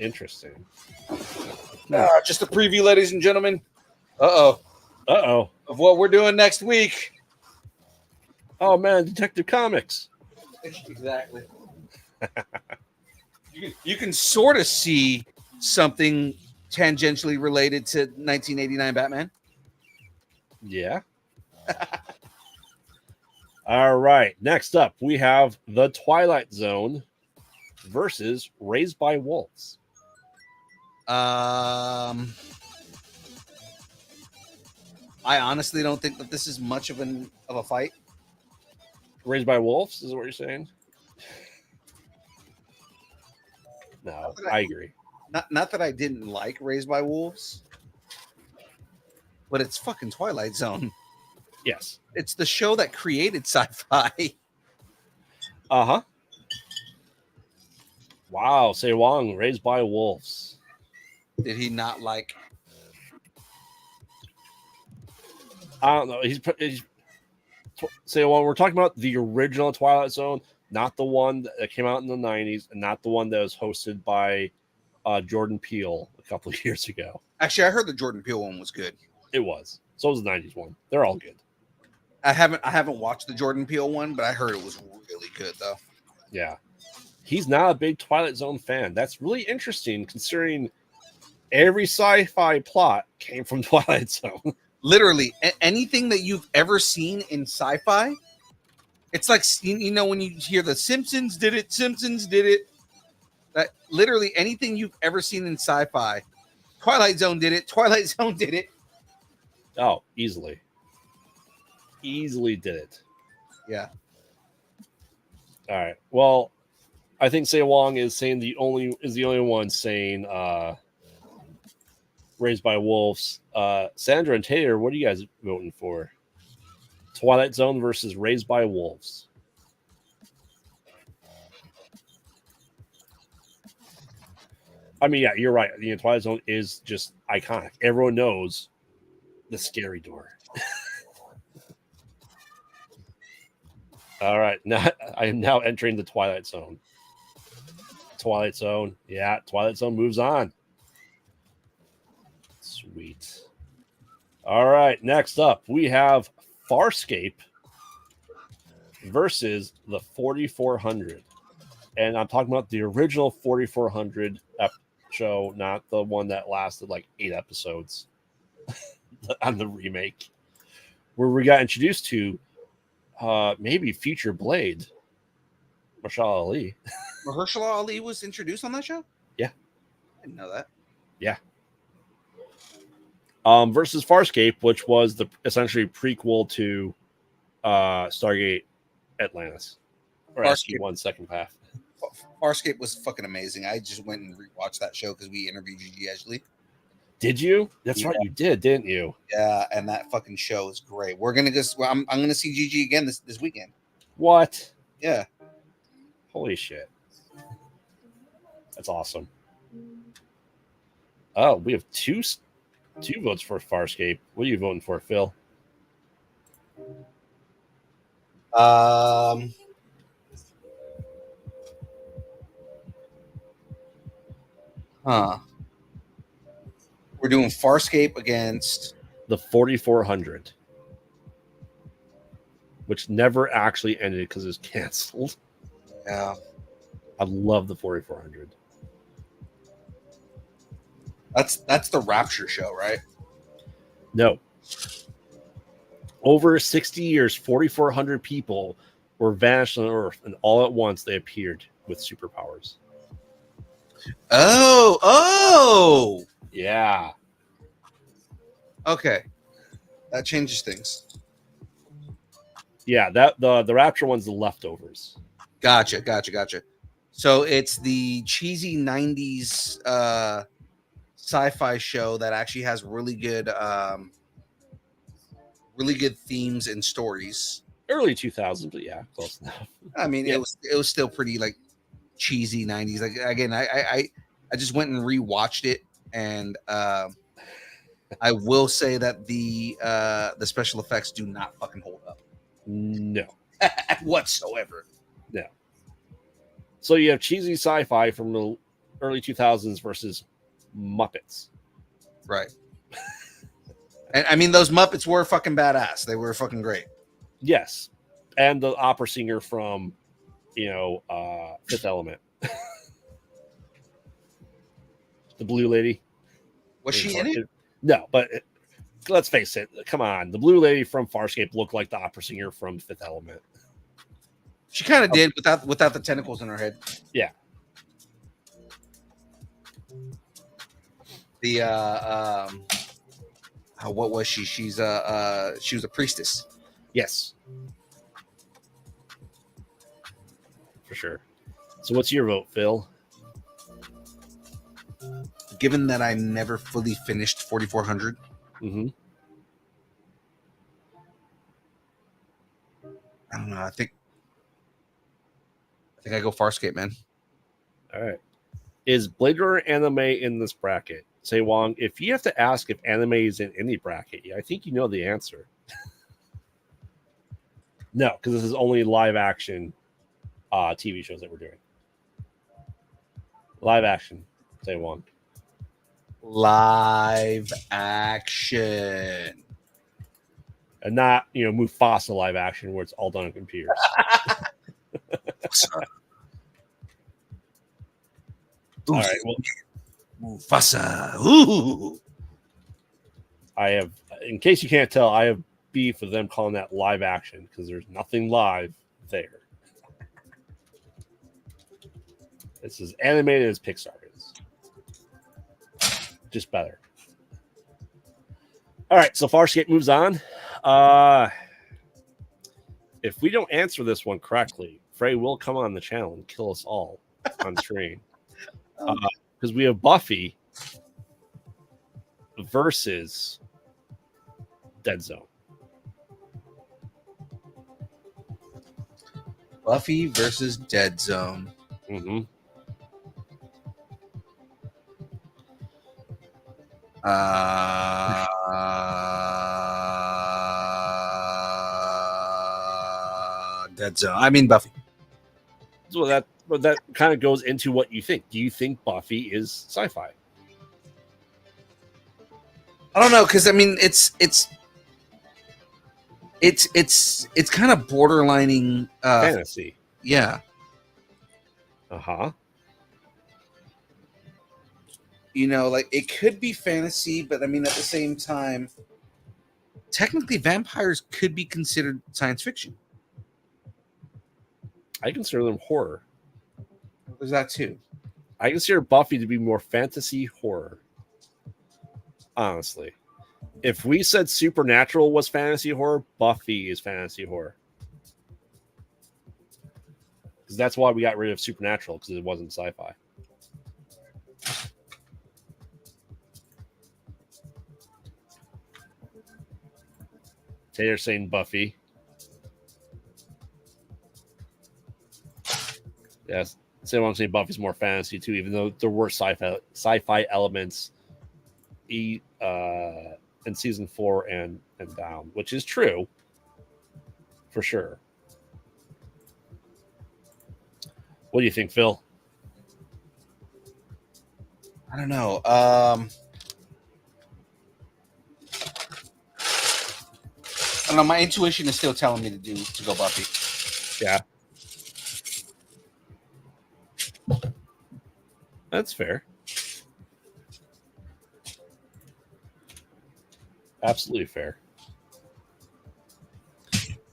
Interesting. Just a preview, ladies and gentlemen. Uh-oh. Of what we're doing next week. Oh, man, Detective Comics. Exactly. You can sort of see something tangentially related to 1989 Batman. Yeah. All right. Next up, we have The Twilight Zone versus Raised by Wolves. I honestly don't think that this is much of a fight. Raised by Wolves is what you're saying? No, I agree. Not that I didn't like Raised by Wolves, but it's fucking Twilight Zone. Yes. It's the show that created sci-fi. Uh-huh. Wow, Say Wong, Raised by Wolves. Did he not like? I don't know. He's Say Wong. We're talking about the original Twilight Zone, not the one that came out in the 90s, and not the one that was hosted by Jordan Peele a couple of years ago. Actually, I heard the Jordan Peele one was good. It was. So was the 90s one. They're all good. I haven't watched the Jordan Peele one, but I heard it was really good though. Yeah. He's not a big Twilight Zone fan. That's really interesting considering every sci-fi plot came from Twilight Zone. Literally anything that you've ever seen in sci-fi, it's like, you know, when you hear the Simpsons did it, that literally anything you've ever seen in sci-fi, Twilight Zone did it, Twilight Zone did it. Oh, easily did it. Yeah. All right. Well, I think Say Wong is the only one saying Raised by Wolves. Sandra and Taylor, what are you guys voting for? Twilight Zone versus Raised by Wolves. I mean, yeah, you're right. The Twilight Zone is just iconic. Everyone knows the scary door. All right, now I am now entering the Twilight Zone. Twilight Zone, yeah, Twilight Zone moves on. Sweet. All right, next up we have Farscape versus the 4400, and I'm talking about the original 4400 show, not the one that lasted like 8 episodes on the remake, where we got introduced to maybe future Blade, Mahershala Ali. Mahershala Ali was introduced on that show? Yeah. I didn't know that. Yeah. Versus Farscape, which was the essentially prequel to Stargate Atlantis. Or Farscape. SG-1 second half. Farscape was fucking amazing. I just went and rewatched that show because we interviewed Gigi Edgley. Did you? That's right, you did, didn't you? Yeah, and that fucking show is great. We're gonna go. I'm gonna see Gigi again this weekend. What? Yeah. Holy shit. That's awesome. Oh, we have two votes for Farscape. What are you voting for, Phil? We're doing Farscape against the 4400, which never actually ended because it was canceled. Yeah. I love the 4400. That's the Rapture show, right? No. Over 60 years, 4,400 people were vanished on Earth, and all at once they appeared with superpowers. Oh! Yeah. Okay. That changes things. Yeah, that the Rapture one's the leftovers. Gotcha. So it's the cheesy 90s sci-fi show that actually has really good themes and stories. Early 2000s, but yeah, close enough. I mean, Yeah. it was still pretty like cheesy 90s. Like again, I just went and rewatched it, and I will say that the special effects do not fucking hold up. No. Whatsoever. No. So you have cheesy sci-fi from the early 2000s versus Muppets. Right. And I mean, those Muppets were fucking badass. They were fucking great. Yes. And the opera singer from, Fifth Element. The blue lady. Was she in it? No, but let's face it. Come on. The blue lady from Farscape looked like the opera singer from Fifth Element. She kind of did without the tentacles in her head. Yeah. The What was she? She was a priestess. Yes, for sure. So what's your vote, Phil? Given that I never fully finished 4400, Mm-hmm. I don't know. I think I go Farscape, man. All right. Is Blade Runner anime in this bracket? Say Wong, if you have to ask if anime is in any bracket, I think you know the answer. No, because this is only live action TV shows that we're doing. Live action. Say Wong. Live action. And not, Mufasa live action where it's all done on computers. All right. Well, Mufasa. Ooh. I have, in case you can't tell, I have beef with them calling that live action because there's nothing live there. It's as animated as Pixar is. Just better. All right, so Farscape moves on. If we don't answer this one correctly, Frey will come on the channel and kill us all on screen. Because we have Buffy versus Dead Zone. Buffy versus Dead Zone. Mm-hmm. Dead Zone. I mean Buffy. So that kind of goes into what you think. Do you think Buffy is sci-fi? I don't know, because I mean it's kind of borderlining Fantasy. Yeah. Uh-huh. Like it could be fantasy, but I mean at the same time, technically vampires could be considered science fiction. I consider them horror. There's that too. I consider Buffy to be more fantasy horror. Honestly. If we said Supernatural was fantasy horror, Buffy is fantasy horror. Because that's why we got rid of Supernatural, because it wasn't sci-fi. Taylor saying Buffy. Yes. Someone saying Buffy's more fantasy too, even though there were sci-fi elements in season 4 and down, which is true for sure. What do you think, Phil? I don't know. I don't know. My intuition is still telling me to go Buffy. Yeah. That's fair. Absolutely fair.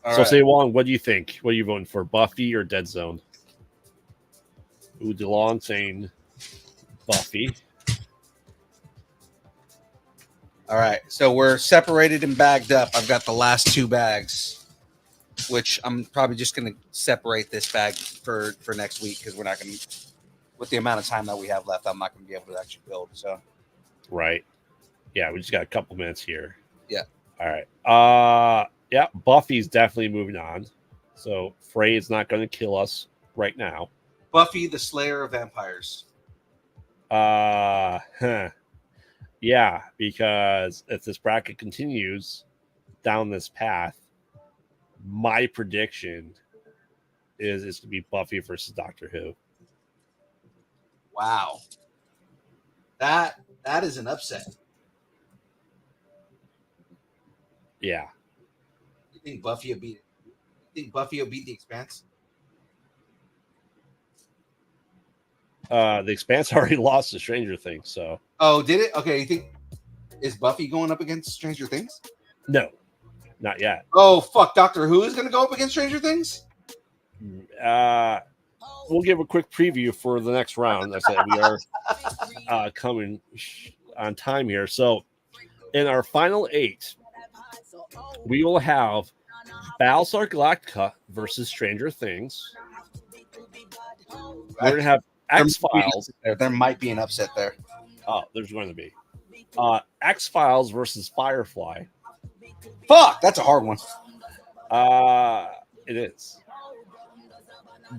All Say, Wong, what do you think? What are you voting for, Buffy or Dead Zone? Ooh, DeLong saying Buffy. All right. So we're separated and bagged up. I've got the last 2 bags, which I'm probably just going to separate this bag for next week because we're not going to, with the amount of time that we have left, I'm not going to be able to actually build. So, Right. Yeah, we just got a couple minutes here. Yeah. All right. Yeah, Buffy's definitely moving on. So Frey is not going to kill us right now. Buffy, the Slayer of Vampires. Yeah, because if this bracket continues down this path, my prediction is it's going to be Buffy versus Doctor Who. Wow. That is an upset. Yeah. You think Buffy will beat The Expanse? The Expanse already lost to Stranger Things, so. Oh, did it? Okay, you think is Buffy going up against Stranger Things? No, not yet. Oh fuck, Doctor Who is going to go up against Stranger Things? We'll give a quick preview for the next round. I said we are coming on time here. So in our final 8, we will have Battlestar Galactica versus Stranger Things. We're gonna have X-Files. There might be an upset there. Oh, there's going to be X-Files versus Firefly. Fuck, that's a hard one. It is.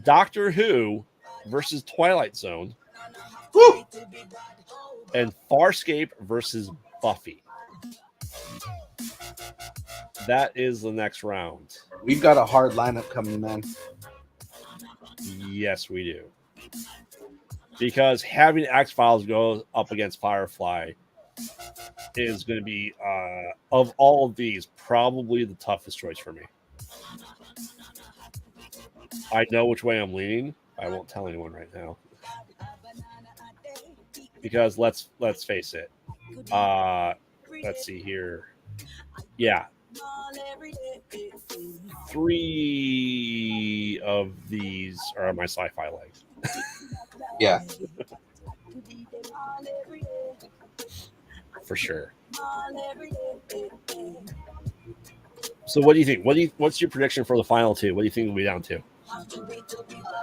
Doctor Who versus Twilight Zone. Woo! And Farscape versus Buffy. That is the next round. We've got a hard lineup coming, man. Yes, we do. Because having X-Files go up against Firefly is going to be, of all of these, probably the toughest choice for me. I know which way I'm leaning. I won't tell anyone right now. Because let's face it. Let's see here. Yeah. 3 of these are my sci-fi legs. Yeah. For sure. So what do you think? What's your prediction for the final 2? What do you think we'll be down to?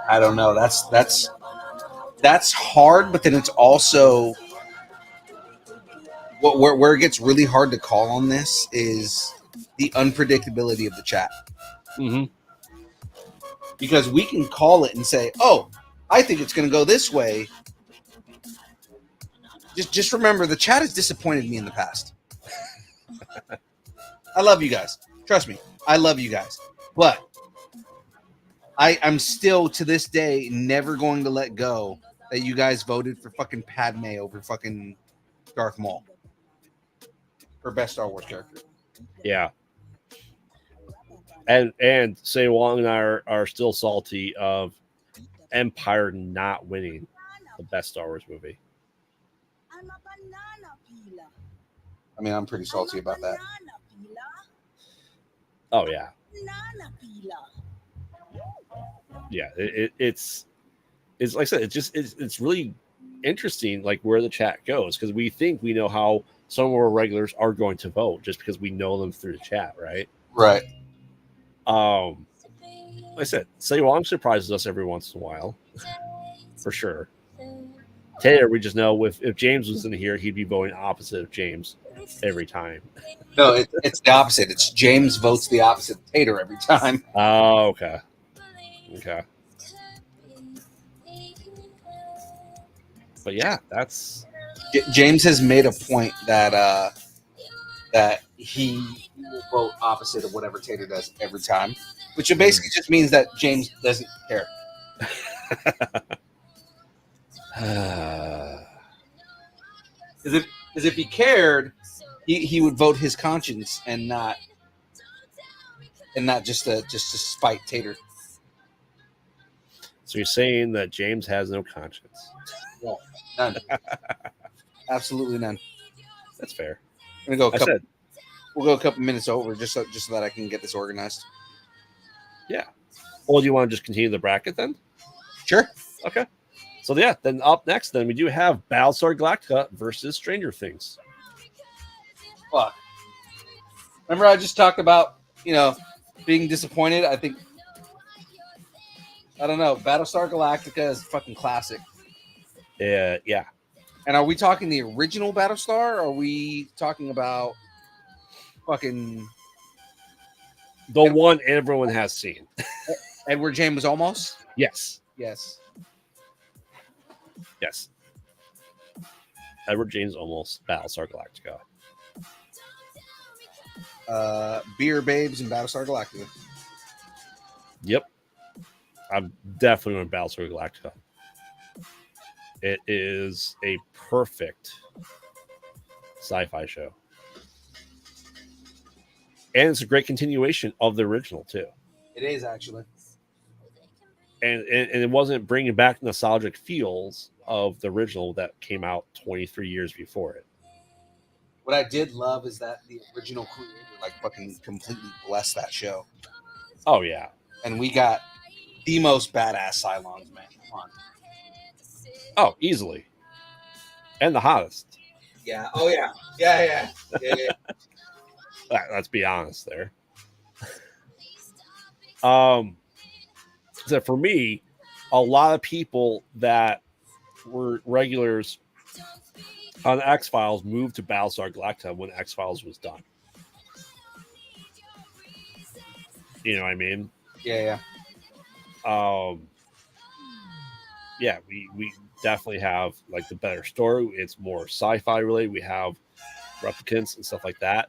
I don't know. That's hard, but then it's also where it gets really hard to call on this is the unpredictability of the chat. Mm-hmm. Because we can call it and say, "Oh, I think it's going to go this way." Just remember, the chat has disappointed me in the past. I love you guys. Trust me, I love you guys. But I'm still, to this day, never going to let go that you guys voted for fucking Padme over fucking Darth Maul for best Star Wars character. Yeah. And Say Wong and I are still salty of Empire not winning the best Star Wars movie. I mean, I'm pretty salty about that. Oh yeah. Yeah, it's like I said, it's really interesting, like where the chat goes, because we think we know how some of our regulars are going to vote just because we know them through the chat, right? Right. Like I said, Say Wong surprises us every once in a while, for sure. Taylor, we just know if James was in here, he'd be voting opposite of James every time. No, it's the opposite. It's James votes the opposite of Tater every time. Oh, okay. Okay. But yeah, that's James has made a point that that he will vote opposite of whatever Tater does every time, which basically just means that James doesn't care. Because if he cared, he would vote his conscience and not just to spite Tater. So you're saying that James has no conscience? No, none. Absolutely none. That's fair. I'm gonna go. We'll go a couple minutes over just so that I can get this organized. Yeah. Well, do you want to just continue the bracket then? Sure. Okay. So yeah, then up next, then we do have Battlestar Galactica versus Stranger Things. Fuck. Remember, I just talked about being disappointed. I think I don't know. Battlestar Galactica is fucking classic. Yeah. And are we talking the original Battlestar? Or are we talking about fucking the one everyone has seen? Edward James Olmos? Yes. Edward James Olmos, Battlestar Galactica. Beer Babes and Battlestar Galactica. Yep. I'm definitely on Battlestar Galactica. It is a perfect sci-fi show. And it's a great continuation of the original, too. It is, actually. And it wasn't bringing back nostalgic feels of the original that came out 23 years before it. What I did love is that the original creator fucking completely blessed that show. Oh, yeah. And we got the most badass Cylons, man. Come on. Oh, easily. And the hottest. Yeah. Oh yeah. Yeah. Let's be honest there. So for me, a lot of people that were regulars on X Files moved to Battlestar Galactica when X Files was done. You know what I mean? Yeah. Yeah, we definitely have like the better story. It's more sci-fi related. We have replicants and stuff like that.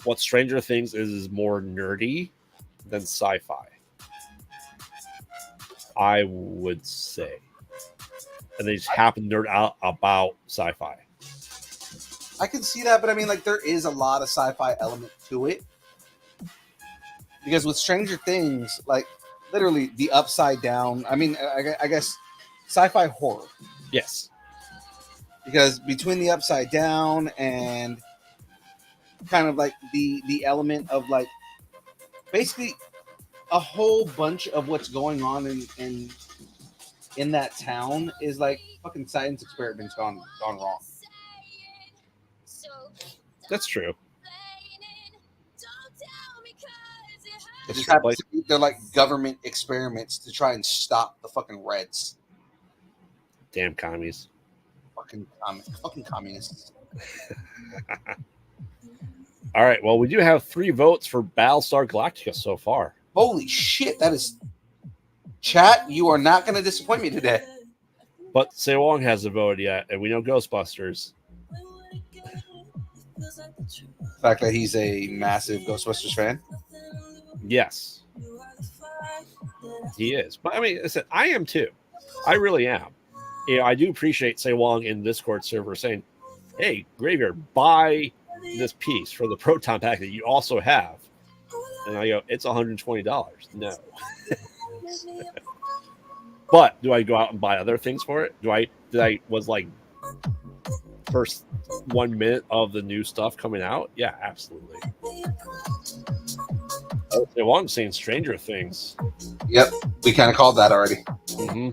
What Stranger Things is more nerdy than sci-fi, I would say. And they just happen to nerd out about sci-fi. I can see that, but I mean, like, there is a lot of sci-fi element to it. Because with Stranger Things, like, literally the upside down. I mean, I guess sci-fi horror. Yes. Because between the upside down and kind of like the element of like basically a whole bunch of what's going on in that town is like fucking science experiments gone wrong. That's true. It's like, they're like government experiments to try and stop the fucking Reds. Damn commies. Fucking communists. All right. Well, we do have 3 votes for Battlestar Galactica so far. Holy shit, that is... Chat, you are not going to disappoint me today. But Se Wong hasn't voted yet, and we know Ghostbusters. The fact that he's a massive Ghostbusters fan. Yes. He is. But I mean, listen, I am too. I really am. You know, I do appreciate Se Wong in Discord server saying, hey, Graveyard, buy this piece for the Proton Pack that you also have. And I go, it's $120. No. But do I go out and buy other things for it? Was like first 1 minute of the new stuff coming out? Yeah, absolutely. Se Wong saying Stranger Things. Yep, we kind of called that already. Mm-hmm.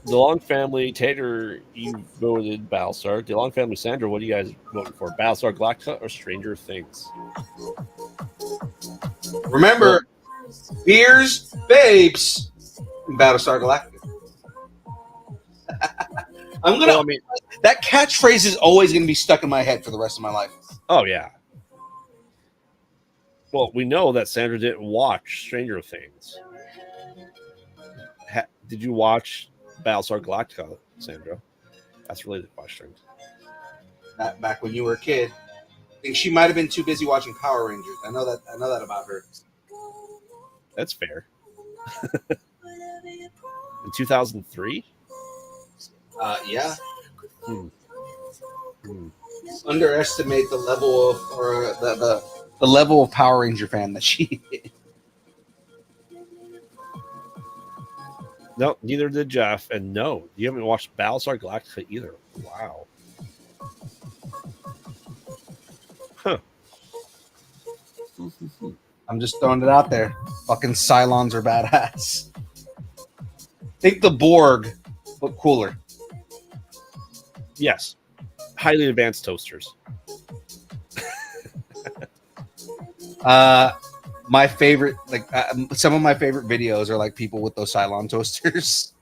The Long Family, Tater, you voted Battlestar. The Long Family, Sandra, what are you guys voting for? Battlestar Galactica or Stranger Things? Remember, beers, babes, and Battlestar Galactica. That catchphrase is always gonna be stuck in my head for the rest of my life. Oh yeah. Well, we know that Sandra didn't watch Stranger Things. Did you watch Battlestar Galactica, Sandra? That's really the question. Back when you were a kid, I think she might have been too busy watching Power Rangers. I know that about her. That's fair. In 2003? Yeah. Underestimate the level of the level of Power Ranger fan that she is. No, neither did Jeff. And no, you haven't watched Battlestar Galactica either. Wow. Huh. I'm just throwing it out there. Fucking Cylons are badass. Think the Borg, but cooler. Yes. Highly advanced toasters. My favorite, some of my favorite videos are like people with those Cylon toasters.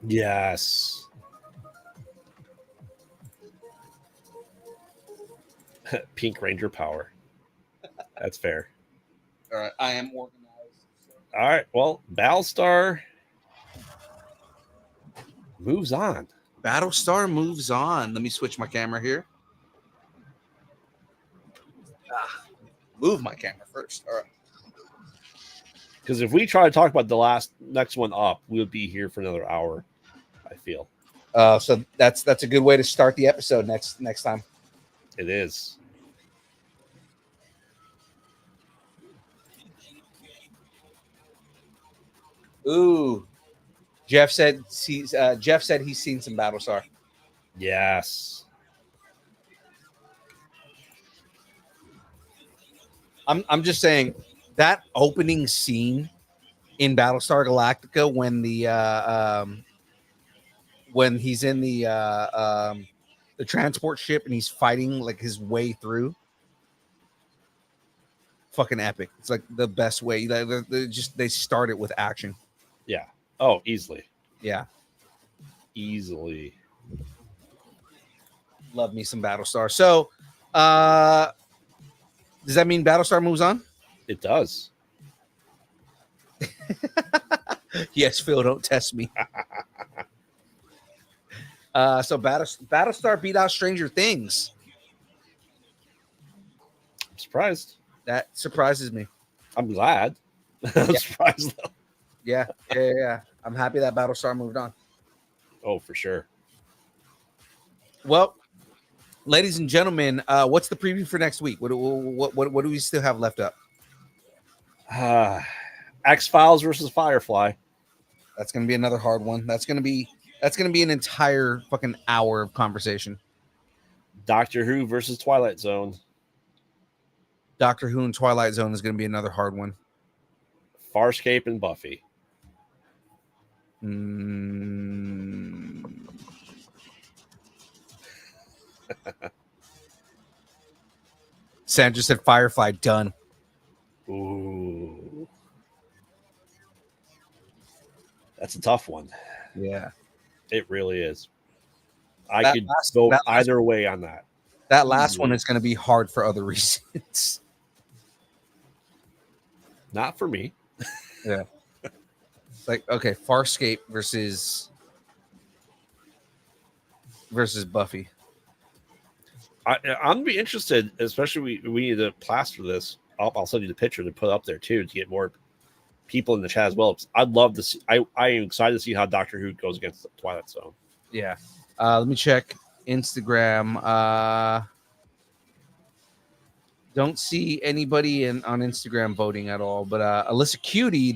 Yes. Pink Ranger power. That's fair. All right, I am organized. All right, well, Battlestar moves on. Battlestar moves on. Let me switch my camera here. Move my camera first. All right. Because if we try to talk about the next one up, we'll be here for another hour, I feel. So that's a good way to start the episode next time. It is. Ooh. Jeff said he's seen some Battlestar. Yes. I'm just saying that opening scene in Battlestar Galactica when when he's in the transport ship and he's fighting like his way through. Fucking epic. It's like the best way. They start it with action. Yeah. Oh, easily. Yeah. Easily. Love me some Battlestar. So, does that mean Battlestar moves on? It does. Yes, Phil, don't test me. So Battlestar beat out Stranger Things. I'm surprised. That surprises me. I'm glad. I'm surprised though. Yeah. I'm happy that Battlestar moved on. Oh, for sure. Well, ladies and gentlemen, what's the preview for next week? What do we still have left up? X-Files versus Firefly. That's going to be another hard one. That's going to be an entire fucking hour of conversation. Doctor Who versus Twilight Zone. Doctor Who and Twilight Zone is going to be another hard one. Farscape and Buffy. Sandra said Firefly, done. Ooh. That's a tough one. Yeah. It really is. I could go either way on that. That last one is going to be hard for other reasons. Not for me. Yeah. Like, okay, Farscape versus Buffy. I'm gonna be interested, especially we need to plaster this. I'll send you the picture to put up there too to get more people in the chat as well. I'd love to see. I am excited to see how Doctor Who goes against the Twilight Zone. Yeah. Let me check Instagram. Don't see anybody on Instagram voting at all, but Alyssa Cutie,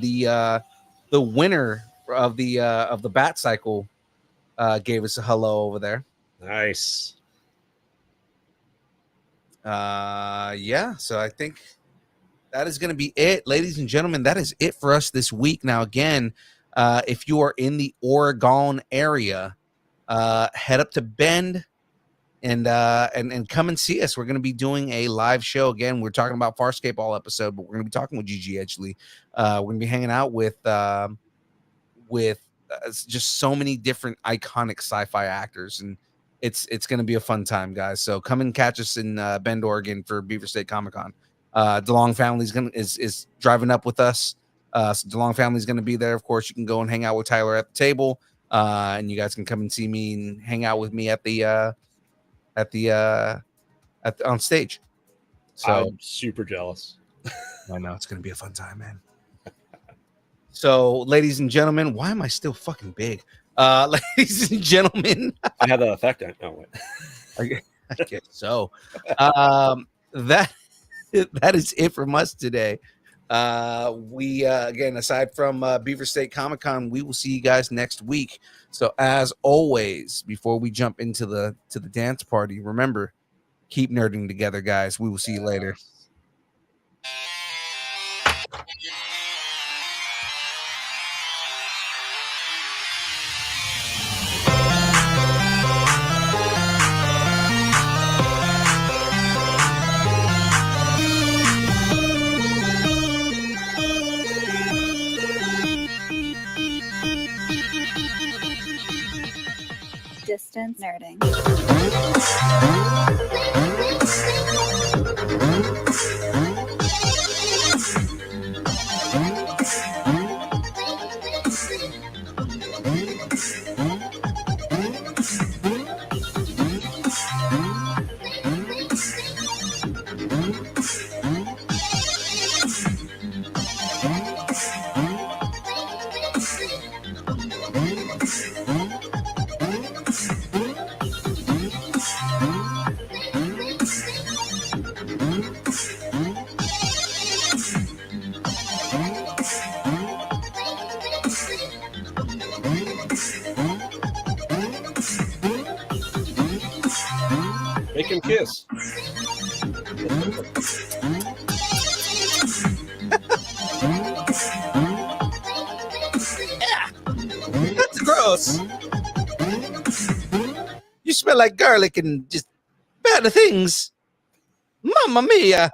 the winner of the Bat Cycle, gave us a hello over there. Nice. Yeah, so I think that is going to be it, ladies and gentlemen. That is it for us this week. Now, again, if you are in the Oregon area, head up to Bend and come and see us. We're going to be doing a live show again. We're talking about Farscape all episode, but we're going to be talking with Gigi Edgley. We're going to be hanging out with just so many different iconic sci-fi actors, and it's going to be a fun time, guys. So come and catch us in Bend, Oregon for Beaver State Comic Con. DeLong family is driving up with us. So DeLong family is going to be there. Of course, you can go and hang out with Tyler at the table, and you guys can come and see me and hang out with me on stage. So I'm super jealous. I know it's going to be a fun time, man. So, ladies and gentlemen, why am I still fucking big? Ladies and gentlemen, I had that effect. Oh, wait. I guess so. That is it from us today. We again, aside from Beaver State Comic Con, we will see you guys next week. So, as always, before we jump into the dance party, remember, keep nerding together, guys. We will see you later. Distance nerding. Make him kiss. That's gross. You smell like garlic and just bad things. Mamma mia.